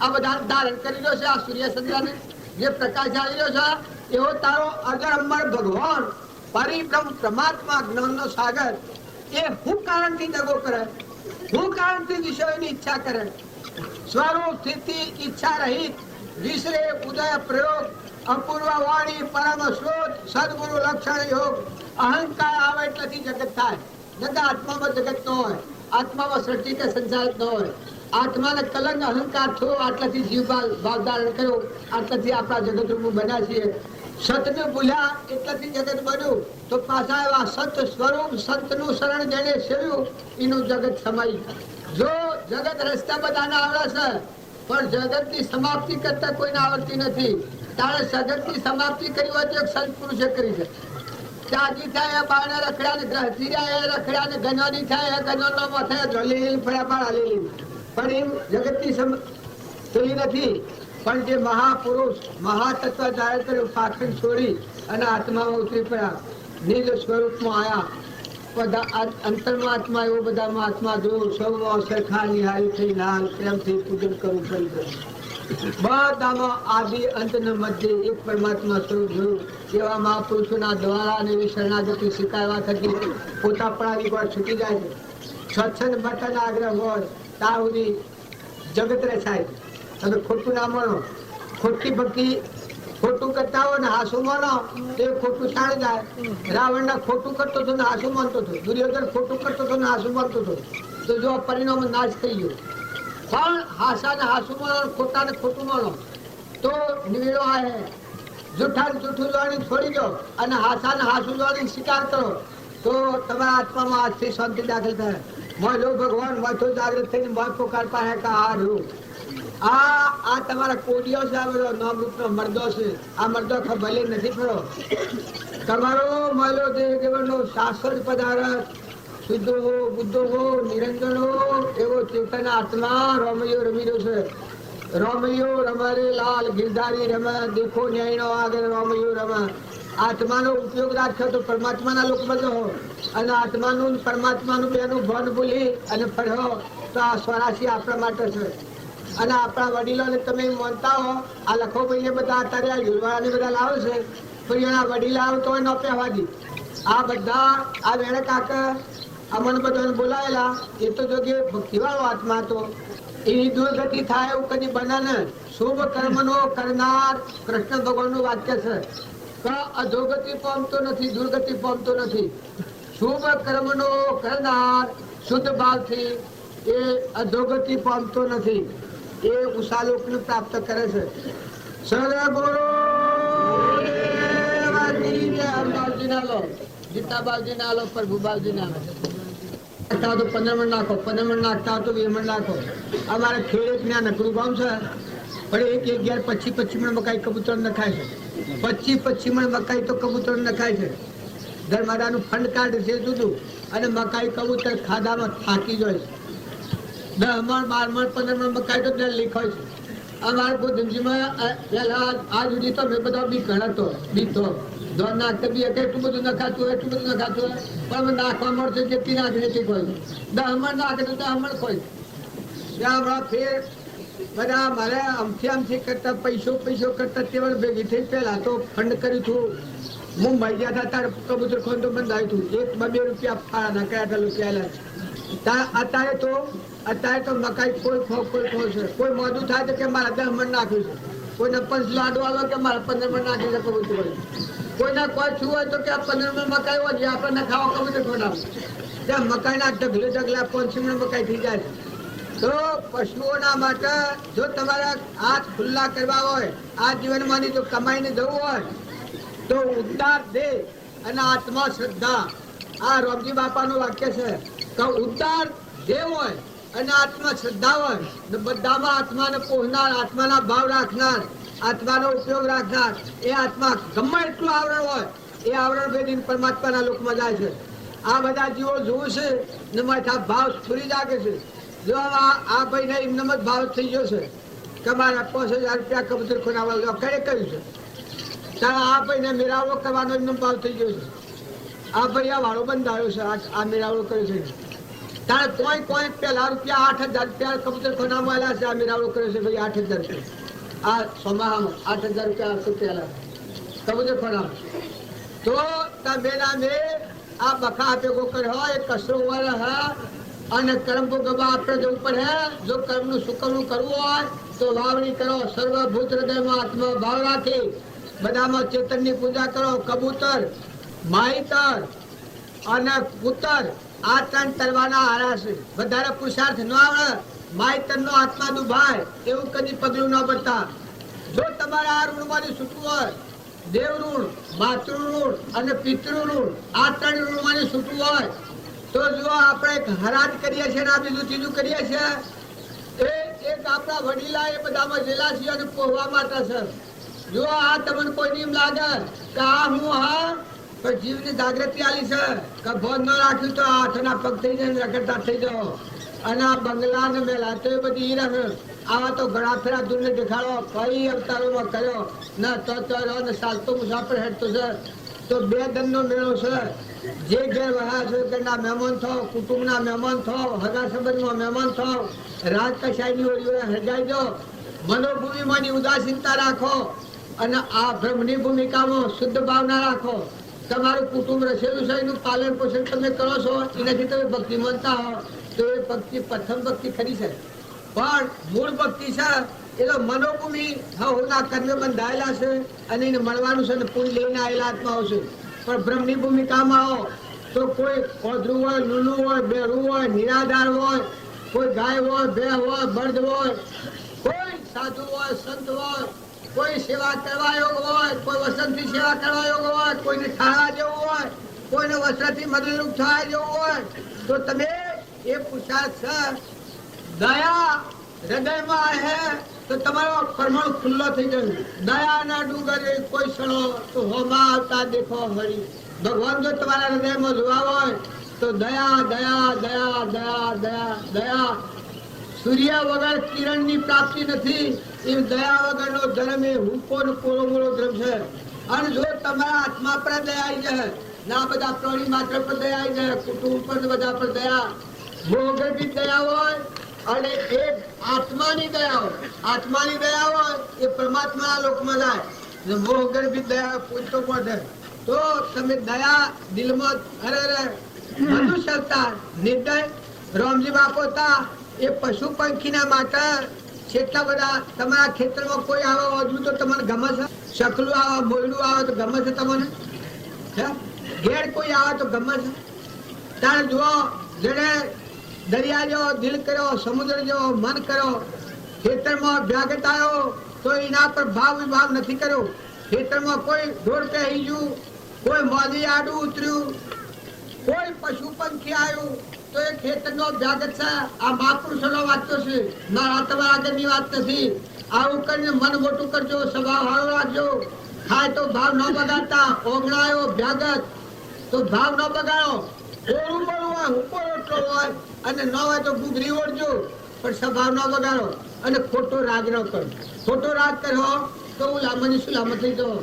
આ બધા ધારણ કરી રહ્યો છે. આ સૂર્ય ચંદ્રને જે પ્રકાશ આવી રહ્યો છે એવો તારો અજર અમર ભગવાન પરિબ્રહ્મ પરમાત્મા જ્ઞાનનો સાગર એ હું કારણથી દગો કરે, હું કારણથી વિષયોની ઈચ્છા કરે. સ્વરૂપ સ્થિતિ ઈચ્છા રહિત વિસરે ઉદય પ્રયોગ અપૂર્વ વાણી પરમ સ્રોત સદગુરુ લક્ષણ યોગ અહંકાર આવે એટલેથી જગત થાય. જગત આત્મામાં જગત ન હોય, આત્મામાં સૃષ્ટિ કે સંચાર ન હોય. આત્માને કલંક અહંકાર થયો આટલાથી જીવ ભાવ ધારણ કર્યો, આટલાથી આપણા જગત રૂપ બન્યા છીએ. સતને ભૂલ્યા એટલાથી જગત બન્યું તો પાછા એવા સત સ્વરૂપ સંતનું શરણ જેને સેવ્યું એનું જગત સમાય. જો જગત રસ્તા બધાને આવડે છે પણ જગતની સમાપ્તિ કરતા કોઈને આવડતી નથી. તારે જગતની સમાપ્તિ કરી હોય તો એક સંત પુરુષે કરી છે. ત્યાગી થાય બાળને રખડ્યા ને ગ્રહથી રખડ્યા ને ગનવાની થાય ગનવાનો માથે ધોલી ફળ્યા પાડ હાલેલી પણ એમ જગતની પેલી નથી. પણ જે મહાપુરુષ મહાતત્વ ધારણ કર્યું પાખંડ છોડી અને આત્મામાં ઉતરી પડ્યા, નિજ સ્વરૂપમાં આયા. બધા અંતરમાં આત્મા એવો બધામાં આત્મા જોયું સૌમાં સરખા નિહાળી થઈ લાલ પ્રેમથી પૂજન કરવું પડી. બધામાં આદિ અંત ને મધ્ય એક પરમાત્મા સ્વરૂપ જોયું. એવા મહાપુરુષોના દ્વારા અને એવી શરણાગતિ સ્વીકારવા થકી પોતા પડાવી પર છૂટી જાય છે. સ્વચ્છંદ બટન આગ્રહ હોય ત્યાં સુધી જગત રચાય. તમે ખોટું ના માનો, ખોટી ભક્તિ ખોટું કરતા હોય ને હાસુ માનો એ ખોટું છાણી જાય. રાવણ ના ખોટું કરતો હતો ને હાસુ માનતો હતો, દુર્યોધન ખોટું કરતો હતો ને હાસુ માનતો હતો, તો જો પરિણામ નાશ થઈ ગયો. પણ હાસા ને હાસુ માનો, ખોટા ને ખોટું માનો તો નિવેડો આવે. જૂઠા ને જૂઠું જોવાની છોડી દો અને હાસા ને હાસુ જોવાની સ્વીકાર કરો તો તમારા આત્મામાં આજથી શાંતિ દાખલ થાય. મોય ભગવાન માથો જાગૃત થઈને મોય પોકાર પાસે આ રહ્યું. આ તમારા કોડિયો છે, આ બધો નામરૂપનો મરદો છે. આ મરદો ભલે નથી ખરો. તમારો મહિલો દેહ જીવનનો શાશ્વત પદાર્થ શુદ્ધ હો, બુદ્ધ હો, નિરંજન હો એવો ચેતન આત્મા રોમૈયો રમી રહ્યો છે. રોમૈયો રમારે લાલ ગિરધારી રમે, દેખો ન્યાયનો આગળ રોમૈયો રમે. આત્માનો ઉપયોગ રાખ્યો તો પરમાત્માના લોક બધો અને આત્માનું પરમાત્માનું બેનું ભણ ભૂલી અને ફર્યો તો આ સ્વરાશી આપણા માટે છે. અને આપણા વડીલોને તમે માનતા હો, આ લખો ભાઈ બધા અત્યારે આ યુવાને બધા લાવે છે પણ એના વડીલ આવ તો ન પહેવા દી. આ બધા આ વેણે કાકા અમને બધાને બોલાયેલા એ તો જોગે ભક્તિવાળો આત્મા હતો. એની દુર્ગતિ થાય એવું કદી બને ને. શુભ કર્મનો કરનાર કૃષ્ણ ભગવાનનું વાક્ય છે કે અધોગતિ પામતો નથી, દુર્ગતિ પામતો નથી. શુભ કર્મનો કરનાર શુદ્ધ ભાવથી એ અધોગતિ પામતો નથી, એ ઉષાલોકને પ્રાપ્ત કરે છે. જીતાબાવજીના લો, પ્રભુબાવજીના લો. 15 મણ નાખો, 15 મણ નાખતા તો 20 મણ નાખો. અમારે ખેડે જ્ઞાન નકરું ગામ છે પણ એક 25 મણ મકાઈ કબૂતર નખાય છે. 25 મણ મકાઈ તો કબૂતર નખાય છે. ધર્માદાનું ફંડ કાર્ડ છે જુદું અને મકાઈ કબૂતર ખાધામાં થાકી જાય છે. 10 મણ 12 મણ 15 મણ મકાઈ તો ત્યાં લીખાય છે. અમારે ગોધનજીમાં આ સુધી તો મેં બધા બી ગણાતો બીતો દોર નાખતા બી એટલું બધું નખાતું હોય, એટલું બધું નખાતું હોય પણ નાખવા મળશે જેટલી નાખી નથી કોઈ. 10 મણ નાખે તો 10 મણ કોઈ. ત્યાં હમણાં ફેર બધા મારે આમથી કરતા પૈસો કરતા તે ભેગી થઈ. પહેલા તો ફંડ કર્યું હતું. મુંબઈ ગયા હતા તારે કબૂતર ખોન તો બંધ આવ્યું હતું. 1-2 રૂપિયા ફાળા નાખ્યા રૂપિયા. અત્યારે તો મકાઈ કોઈ ખો છે. કોઈ મોડું થાય તો કે મારે 10 મણ નાખ્યું છે. કોઈને 5 લાડુ આવે કે મારે 15 મણ નાખી છે કબૂતર. કોઈના કોઈ શું હોય તો કે આ 15 મણ મકાઈ હોય જે આપણને ખાવા કબૂતર ખોડાવે. ત્યાં મકાઈના ઢગલા 5 મણ મકાઈ થઈ જાય છે. તો પશુઓના માટે જો તમારા હાથ ખુલ્લા કરવા હોય, આ જીવનમાંની જો કમાઈને જવું હોય તો ઉદ્ધાર દેહ અને આત્મા શ્રદ્ધા. આ રોમજી બાપાનું વાક્ય છે કે ઉદ્ધાર દેહ હોય અને આત્મા શ્રદ્ધા હોય ને બધામાં આત્માને પોહનાર, આત્માના ભાવ રાખનાર, આત્માનો ઉપયોગ રાખનાર એ આત્મા ગમે એટલું આવરણ હોય એ આવરણ ભેદીને પરમાત્માના લોકમાં જાય છે. આ બધા જીવો જોવું છે ને માથા ભાવ સ્ફુરી જાગે છે. જો આ ભાઈને એમનામ જ ભાવ થઈ ગયો છે કે મારા 5000 રૂપિયા કબૂતર ખોનાવા કરે કર્યું છે ત્યારે આ ભાઈને મેળાવડો કરવાનો એમનો ભાવ થઈ ગયો છે. આ ભાઈ આ વાળો બંધાયો છે, આ મેળાવડો કર્યો છે તારે કોઈ પેલા રૂપિયા 8,000 રૂપિયા કબૂતર ખોનામાં આવેલા છે. આ મેરાવડો કર્યો છે ભાઈ 8,000 રૂપિયા આ સોમાહામાં 8,000 રૂપિયા આવશે પેલા કબૂતર ખોનામાં. તો તમે નામે આ બખા ભેગો કર્યો એ કસરો વાળા હા અને કર્મ ભોગવવા આપણે જવું પડે. જો કર્મનું સુકરણું કરવું હોય તો વાવણી કરો. સર્વભૂત હૃદયમાં આત્મા ભાવ રાખી બધામાં ચેતનની પૂજા કરો. કબૂતર, માહિતર અને કૂતર આ 3 તરવાના હારા છે. વધારે પુરુષાર્થ ન આવડે માહિતર નો આત્મા દુભાય એવું કદી પગલું ન ભરતા. જો તમારે આ ઋણમાંથી છૂટવું હોય, દેવ ઋણ, માતૃ ઋણ અને પિતૃ ઋણ આ 3 ઋણમાંથી છૂટવું હોય તો જો આપણે એક હરાજ કરીએ છીએ ને આ બીજું ત્રીજું કરીએ છીએ એ એક આપણા વડીલા એ બધામાં જેલા છે અને પોહવા માટે છે. જો આ તમને કોઈ નિયમ લાગે કે આ હું હા પણ જીવની જાગૃતિ આલી છે કે ભોજ ન રાખ્યું તો હાથના પગ થઈ જાય રખડતા થઈ જાઓ. અને આ બંગલા ને મેલા તો એ બધી રહે. આવા તો ઘણા ફેરા દૂરને દેખાડો કઈ અવતારોમાં કર્યો ના તો ને ચાલતો મુસાફર હેઠતો છે. તો 2 દનનો મેળો છે. જે ઘેર વહા છે ઘરના મહેમાન થાવ, કુટુંબના મહેમાન થાવ, હગા સંબંધમાં મહેમાન થાવ, રાજકક્ષાની ઓળીઓને હજાઈ દો. મનોભૂમિમાંની ઉદાસીનતા રાખો અને આ બ્રહ્મની ભૂમિકામાં શુદ્ધ ભાવના રાખો. તમારું કુટુંબ રસેલું છે એનું પાલન પોષણ તમે કરો છો એનાથી તમે ભક્તિ માનતા હો તો એ ભક્તિ પ્રથમ ભક્તિ ખરી છે. પણ મૂળ ભક્તિ છે એ તો મનોભૂમિ હવના કર્મે બંધાયેલા છે અને એને મળવાનું છે અને પુણ્ય લઈને આવેલા આત્માઓ છે. પણ બ્રહ્મની ભૂમિકામાં આવો તો કોઈ ઓધરું હોય, લૂલું હોય, બેરું હોય, નિરાધાર હોય, કોઈ ગાય હોય, ભે હોય, બળદ હોય, કોઈ સાધુ હોય, સંત હોય, કોઈ સેવા કરવા યોગ હોય, કોઈ વસંતથી સેવા કરવા યોગ હોય, કોઈને ઠાળા જેવું હોય, કોઈને વસ્ત્રથી મદદરૂપ થવા જેવું હોય તો તમે એ પુરુષાર્થ છે દયા હૃદયમાં હે તો તમારો પરમાણુ ખુલ્લો થઈ જશે. દયાના ડુંગરે કોઈ સણો તો હોમાં આવતા દેખો હરી. ભગવાન જો તમારા હૃદયમાં જોવા હોય તો દયા દયા દયા દયા દયા દયા. સૂર્ય વગર કિરણની પ્રાપ્તિ નથી એ દયા વગરનો ધર્મ એ હુંકો ને કોળો મોળો ધર્મ છે. અને જો તમારા આત્મા પર દયા આવી જાય ના બધા પ્રાણી માત્ર પર દયા આવી જાય, કુટુંબ પર બધા પર દયા, ભોગર બી દયા હોય અને એક આત્માની દયા હોય. આત્માની દયા હોય એ પરમાત્માના લોકમાં જાય. ભોગર બી દયા પૂછતો પડે તો તમે દયા દિલમાં અરે મનુષ્યતા નિર્દય રામજી બાપો હતા એ પશુ પંખીના માટે કેટલા બધા તમારા ખેતરમાં કોઈ આવે હજુ તો તમને ગમે છે? શકલું આવે, મોયડું આવે તો ગમે છે તમને? ઘેર કોઈ આવે તો ગમે છે? તારે જુઓ જેને દરિયા જેવો દિલ કર્યો, સમુદ્ર જેવો મન કર્યો, ખેતરમાં વ્યાગત આવ્યો તો એના પર ભાવ વિભાવ નથી કર્યો. ખેતરમાં કોઈ ઢોર પહેરી ગયું, કોઈ મોદી આડું ઉતર્યું, કોઈ પશુ પંખી આવ્યું તો એ ખેતરનો વ્યાગત છે. આ મહાપુરુષોનો વાતો છે, મારા તમારા આગળની વાત નથી. આવું કરીને મન મોટું કરજો, સ્વભાવ સારો રાખજો. ખાય તો ભાવ ન બગાડતા. ઓગણાયો વ્યાગત તો ભાવ ન બગાડો. ઓળું બળું હોય, ઉપર ઓટલો હોય અને ન હોય તો ગુગરી ઓળજો પણ સ્વભાવ ન બગાડો. અને ખોટો રાગ ન કરો. ખોટો રાગ કર્યો તો હું લાંબાની શું લાંબા થઈ જાઓ.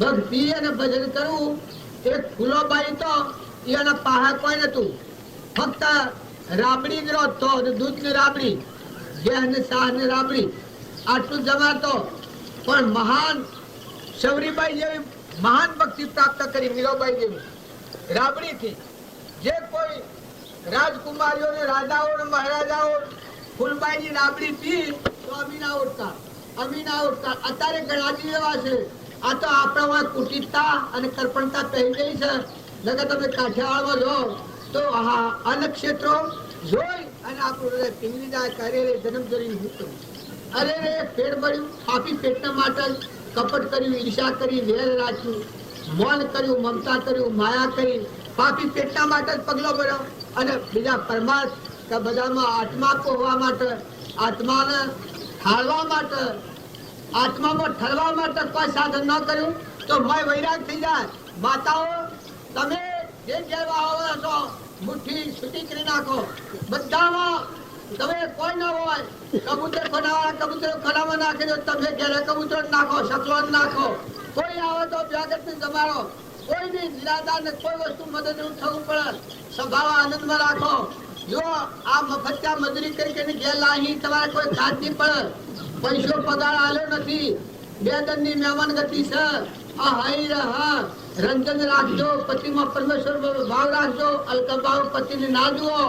ભક્તિ અને ભજન કરવું એક ફૂલો બાઈ તો એના પહાડ કોઈ નતું. ફક્ત રાબડી જ તો દૂધ ની રાબડી, ઘેર ને શાહ ને રાબડી આટલું જમાતો. પણ મહાન સવરીબાઈ જેવી મહાન ભક્તિ પ્રાપ્ત કરી મીરાબાઈ જેવી રાબડી થી. જે કોઈ રાજકુમારીઓ ને રાજાઓ ને મહારાજાઓ ફૂલબાઈ ની રાબડી પી તો અમીના ઉઠતા, અમીના ઉઠતા. અત્યારે ગણાજી એવા છે. આ તો આપણા કુટિતતા અને કરપણતા પહેરી ગઈ છે. નકર તમે કાઠિયાવાડમાં જો તો અન્ન ક્ષેત્રો જોઈ અને આપણું હૃદય પીંગળી જાય કે અરે રે જન્મ જરી અરે રે પેટ ભર્યું, પાપી પેટના માટે કપટ કર્યું, ઈર્ષા કરી, વેર રાખ્યું, મૌન કર્યું, મમતા કર્યું, માયા કરી, પાપી પેટના માટે જ પગલો ભર્યો. અને બીજા પરમાર્થ કે બધામાં આત્મા પોહવા માટે, આત્માને ઠાલવા માટે, આત્મામાં ઠરવા માટે કોઈ સાધન ન કર્યું તો મય વૈરાગ થઈ જાય. માતાઓ તમે જે જેવા આવો છો મુઠ્ઠી છૂટી કરી નાખો. બધામાં તમે કોઈ ન હોય કબૂતર ખોડાવાળા કબૂતર ખોડામાં નાખી દો. તમે ઘેરે કબૂતર નાખો, શકલો નાખો. કોઈ આવે તો વ્યાગત ને જમાડો. કોઈ બી નિરાધાર ને કોઈ વસ્તુ મદદરૂપ થવું પડે. સ્વભાવ આનંદમાં રાખો. જો આ મફતિયા મજૂરી કરીને ઘેર લાહી તમારે કોઈ કાજ નહીં પડે, પૈસો પગાર આલ્યો નથી, બે દંડની મહેમાન ગતિ છે. આ હાઈ હા રંજન રાખજો, પતિમાં પરમેશ્વર ભાવ રાખજો, અલકભાવ પતિને ના જુઓ,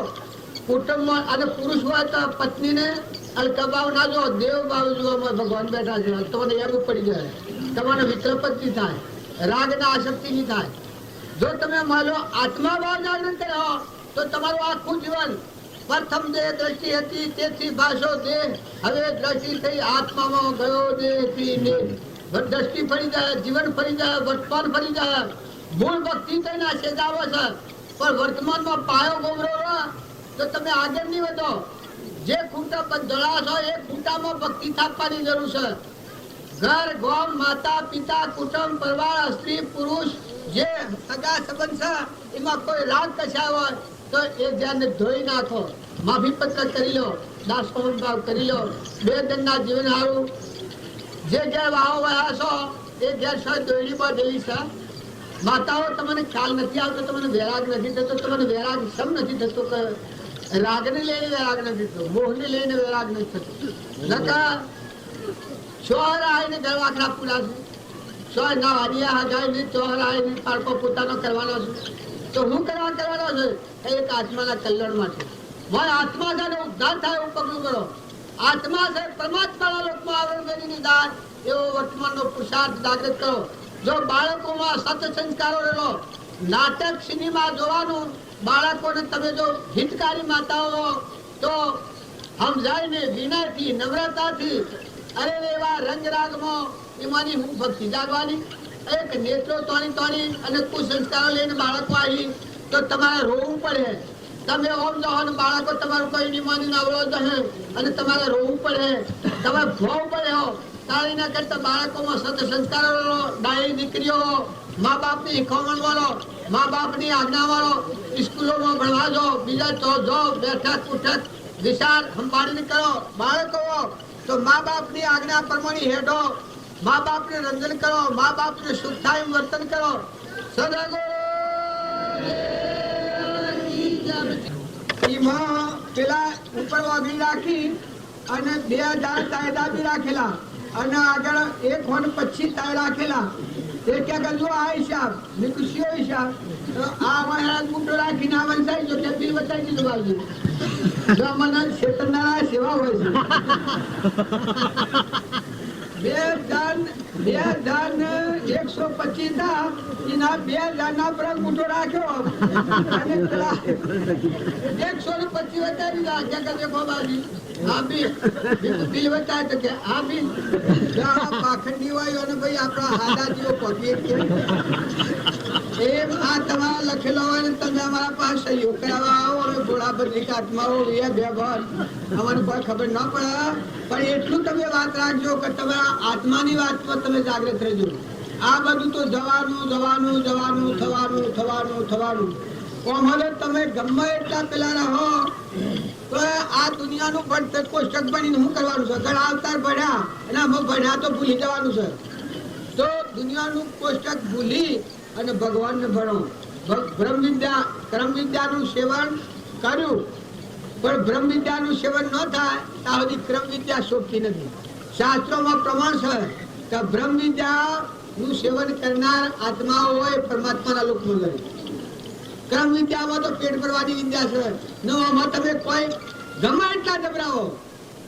કુટુંબમાં અને પુરુષ હોય તો પત્નીને અલકભાવ ના જુઓ, દેવ ભાવ જુઓ. ભગવાન બેઠા છે, તમને એમ પડી જાય, તમારે વિકલ્પ જ નહીં થાય, રાગ ના આસક્તિ નહીં થાય. જો તમે માનો આત્મા ભાવ જાગૃત કરો તો તમારું આખું જીવન પ્રથમ દેહ દ્રષ્ટિ હતી તેથી ભાષો દેહ, હવે દ્રષ્ટિ થઈ આત્મામાં ગયો દેહથી દેહ. દ્રષ્ટિ ફરી જાય, જીવન ફરી જાય, વર્તમાન ફરી જાય. મૂળ ભક્તિ થઈને સેજાવો છે, પણ વર્તમાનમાં પાયો ગોબરો તો તમે આગળ નહીં વધો. જે ખૂંટા બંધળા છો એ ખૂંટામાં ભક્તિ સ્થાપવાની જરૂર છે. ઘર ગોમ માતા પિતા કુટુંબ પરિવાર સ્ત્રી પુરુષ જે સગા સંબંધ છે એમાં કોઈ રાગ કશા હોય તો એ ધ્યાન ધોઈ નાખો, માફી પત્ર કરી લો, દાસોહન ભાવ કરી લો. બે દંડના જીવન હારું જે ઘેર વાહો વયા છો એ ઘેર સાહેબ દોયડી બાંધેલી છે. માતાઓ તમને ખ્યાલ નથી આવતો, તમને વૈરાગ નથી થતો, તમને વૈરાગ સમ નથી થતો કે રાગને લઈને વૈરાગ નથી થતો, મોહને લઈને વૈરાગ નથી થતો. નકા ચોર આવીને ઘર વાખડા પૂરા છે, ચોર ના વાડિયા જાય નહીં, ચોર આવીને પાડકો પોતાનો કરવાનો છે. તો હું કરવાનો છે એક આત્માના કલ્યાણ માટે. મારા આત્મા છે ઉદ્ધાર થાય એવું પગલું કરો. આત્મા છે પરમાત્માના લોકમાં આવરણ કરીને દાન એવો વર્તમાનનો પુરુષાર્થ જાગૃત કરો. જો બાળકોમાં સત સંસ્કારો રહેલો, નાટક સિનેમા જોવાનું બાળકોને તમે જો હિતકારી માતાઓ તો સમજાઈને વિનયથી નમ્રતાથી અરે એવા રંગરાગમાં એમાંની હું ભક્તિ જાગવાની. એક નેત્રો તોણી અને કુસંસ્કારો લઈને બાળકો આવી તો તમારે રોવું પડે. તમે ઓમ જાઓ ને બાળકો તમારું કઈ નહીં માની નવરો જશે અને તમારે રોવું પડે, તમે ભોવ પડે હો. તાળીના કરતા બાળકોમાં સત સંસ્કારો, ડાયી દીકરીઓ, મા બાપની શીખવણ વાળો, મા બાપની આજ્ઞા વાળો, સ્કૂલોમાં ભણવા જો, બીજા જો બેઠક ઉઠક વિચાર સંભાળીને કરો. બાળકો તો મા બાપની આજ્ઞા પ્રમાણે હેઠો, મા બાપને રંજન કરો, મા બાપને સુખ થાય એમ વર્તન કરો. એમાં પેલા ઉપર વાગી રાખી અને 2000 તાયદા બી રાખેલા અને આગળ 1 હોન 25 તાય રાખેલા. તે ક્યાં ગયો આ હિસાબ નીકળ્યો હિસાબ તો આ વાળા ગુંડો રાખીને આ વંશાઈ જો કે બિલ બતાવી દીધું બાજુ. જો મને શેતરનારા સેવા હોય છે. 2125 ના એના 2000 ના પર ગુંડો રાખ્યો અને પેલા 125 વધારી રાખ્યા કે દેખો બાજુ આ બિલ બતાવે તો કે આ બિલ પાખંડી હોય અને ભાઈ આપણા હાડા જેવો પગી એમ આ તમારા લખેલો હોય ને તમે અમારા પાસે સહયોગ કરાવવા આવો અને થોડા બધી આત્માઓ બે ભાઈ અમારી કોઈ ખબર ન પડે, પણ એટલું તમે વાત રાખજો કે તમારા આત્માની વાતમાં તમે જાગૃત રહેજો. આ બધું તો જવાનું થવાનું. કોમલે તમે ગમે એટલા પેલા રહો તો આ દુનિયાનું પણ કોષ્ટક બનીને શું કરવાનું છે? ઘણા અવતાર ભણ્યા અને અમે ભણ્યા તો ભૂલી જવાનું છે. તો દુનિયાનું કોષ્ટક ભૂલી અને ભગવાનને ભણો. બ્રહ્મ વિદ્યાનું સેવન કર્યું પણ બ્રહ્મ વિદ્યાનું સેવન ન થાય ત્યાં સુધી ક્રમ વિદ્યા શોભતી નથી. શાસ્ત્રોમાં પ્રમાણ છે કે બ્રહ્મ વિદ્યાનું સેવન કરનાર આત્માઓ હોય પરમાત્માના લોકમાં લડે. ક્રમ વિદ્યામાં તો પેટ ભરવાની વિદ્યા છે. આમાં તમે કોઈ ગમે એટલા જબરાવો,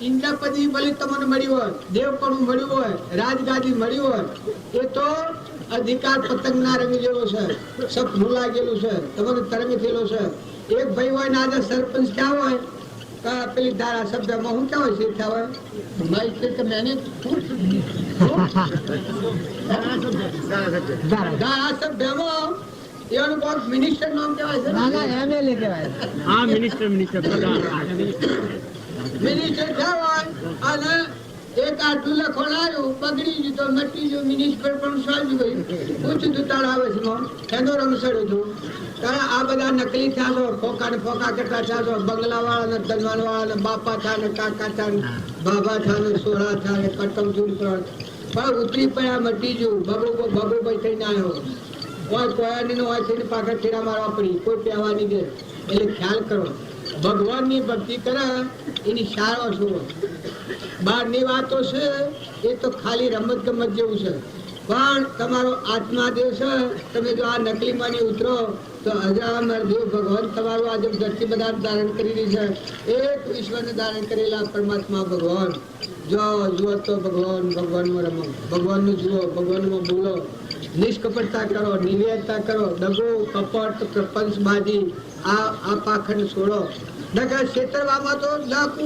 ઇન્દ્રપદી બલિ તમને મળ્યું હોય, દેવપણું મળ્યું હોય, રાજગાદી મળ્યું હોય, એ તો અધિકાર પતંગના રંગ જેવો છે, સપનું લાગેલું છે, તમારું તરંગ થયેલો છે. એક ભાઈ હોય ને આજે સરપંચ ક્યાં હોય પેલી ધારાસભ્યમાં હું ક્યાં હોય છે ક્યાં હોય ધારાસભ્યમાં એનું કોઈ મિનિસ્ટર નામ કહેવાય છે, મિનિસ્ટર કહેવાય. અને એક આટલું લખણ આવ્યું બગડી ગયું તો મટી ગયું, મિનિસ્ટર પણ સાજુ ગયું પૂછ્યું તું તારા આવે છે એનો રંગ સડ્યું હતું. કારણ આ બધા નકલી થયા છો, ફોકા કરતા થયા છો. બંગલા વાળા ને ધનવાન વાળા ને બાપા થયા ને કાકા થયા ને બાબા થયા ને સોળા થયા ને કટમ ચૂર પણ ઉતરી પડ્યા, મટી ગયું. બબુભાઈ થઈને આવ્યો હોય કોયાની નો હોય થઈને પાછળ ઠેરા મારવા પડી, કોઈ પહેવાની દે. એટલે ખ્યાલ કરો ભગવાનની ભક્તિ કરે એની શાળા શું હોય? બહારની વાતો છે એ તો ખાલી રમત ગમત જેવું છે, પણ તમારો આત્મા દેવ છે. તમે જો આ નકલી માની ઉતરો તો અજામર દેવ ભગવાન તમારું આજે દ્રષ્ટિ બધા ધારણ કરી રહી છે. એક ઈશ્વરને ધારણ કરેલા પરમાત્મા ભગવાન. જો જુઓ તો ભગવાન, ભગવાનમાં રમો, ભગવાનનું જુઓ, ભગવાનમાં બોલો, નિષ્કપટતા કરો, નિર્વેદતા કરો, દગો કપટ પ્રપંચબાજી આ પાખંડ છોડો. નકર ક્ષેત્રવામાં તો ડાકુ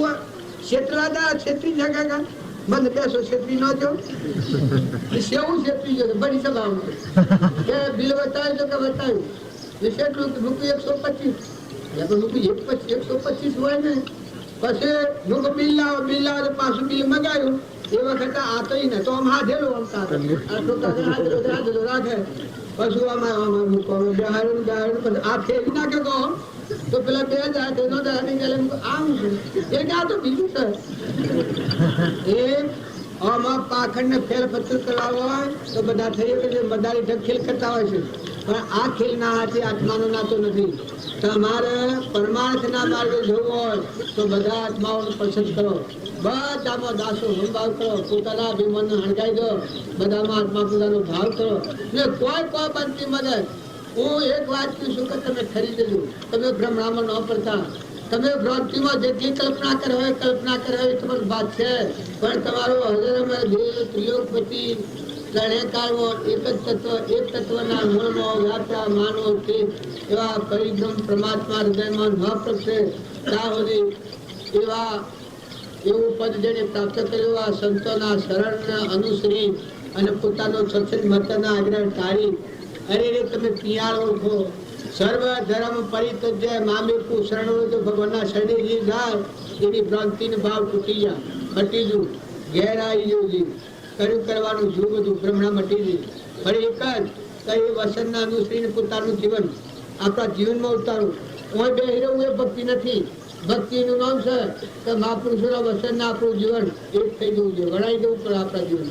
ક્ષેત્રવાદા છેતરી જગા બંધ બેસો છેતરી ન જો સેવું છેતરી જો બની સભાવ કે બિલ બતાવ્યું તો કે બતાવ્યું એટલું રૂપિયા 125 રૂપિયા 125 હોય ને પછી હું બિલ લાવો તો પાછું બિલ મગાવ્યું એ વખતે આ તો ને તો આમ હાથેલું રાખે પછી આમાં આ ફેરી નાખે કહો તો પેલા 2000 તેનો આમ છે આ તો બીજું છે. એ આમાં પાખંડ ને ફેર ફતર કરવા હોય તો બધા થઈ કે બધાની ઢગ ખેલ કરતા હોય છે, પણ આ ખેલ ના હાથે આત્માનો નાતો નથી. તમારે પરમાર્થના માર્ગે જવું હોય તો બધા આત્માઓને પસંદ કરો, બધામાં દાસો સંભાવ કરો, પોતાના અભિમાનને હણગાઈ દો, બધામાં આત્મા પોતાનો ભાવ કરો ને કોઈ બનતી મદદ. હું એક વાત કહું છું કે તમે ખરીદેજો, તમે ભ્રમણામાં ન પડતા. તમે ભ્રાંતિમાં જેટલી કલ્પના કરો હોય તમારી વાત છે, પણ તમારો હજારમાં દેહ ત્રિલોકપતિ ત્રણેકાળો એક જ તત્વના મૂળમાં વ્યાપ્યા માનો છે એવા પરિભ્રમ પરમાત્મા હૃદયમાં ન પ્રગટે ત્યાં સુધી એવું પદ જેને પ્રાપ્ત કર્યું આ સંતોના શરણને અનુસરી અને પોતાનો સત્સંગ મતના આગ્રહ ટાળી અરે રે તમે પિયાળ ઓળખો. સર્વ ધર્મ પરિત્યજ્ય મામેકુ શરણો તો ભગવાનના શરણે જે જાય એની ભ્રાંતિનો ભાવ તૂટી જાય, મટી જુ ઘેરાઈ જવું જીવ કર્યું કરવાનું જીવ બધું બ્રહ્મણા મટી જાય. પણ એક જ કઈ વસનના અનુસરીને પોતાનું જીવન આપણા જીવનમાં ઉતારવું. કોઈ બેહી રહેવું એ ભક્તિ નથી. ભક્તિનું નામ છે કે મહાપુરુષોના વસનના આપણું જીવન એક થઈ જવું જોઈએ, વણાઈ જવું પડે આપણા જીવન.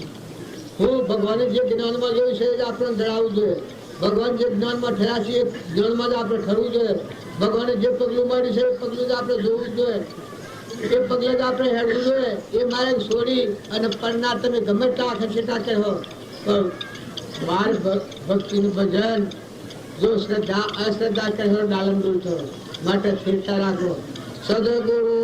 હું ભગવાને જે જ્ઞાનમાં જોયું છે એ આપણે જણાવવું જોઈએ. ભગવાન જે જ્ઞાનમાં થયા છે એ જ્ઞાનમાં જ આપણે ઠરવું જોઈએ. ભગવાને જે પગલું મળ્યું છે એ પગલું જ આપણે જોવું જોઈએ, એ પગલે જ આપણે હેડવું જોઈએ. એ મારે છોડી અને પડનાર તમે ગમે ત્યાં ખસેટા કહો, પણ બાર ભક્તિનું ભજન જો શ્રદ્ધા અશ્રદ્ધા કહો ડાલમ દૂર થયો માટે સ્થિરતા રાખો. સદગુરુ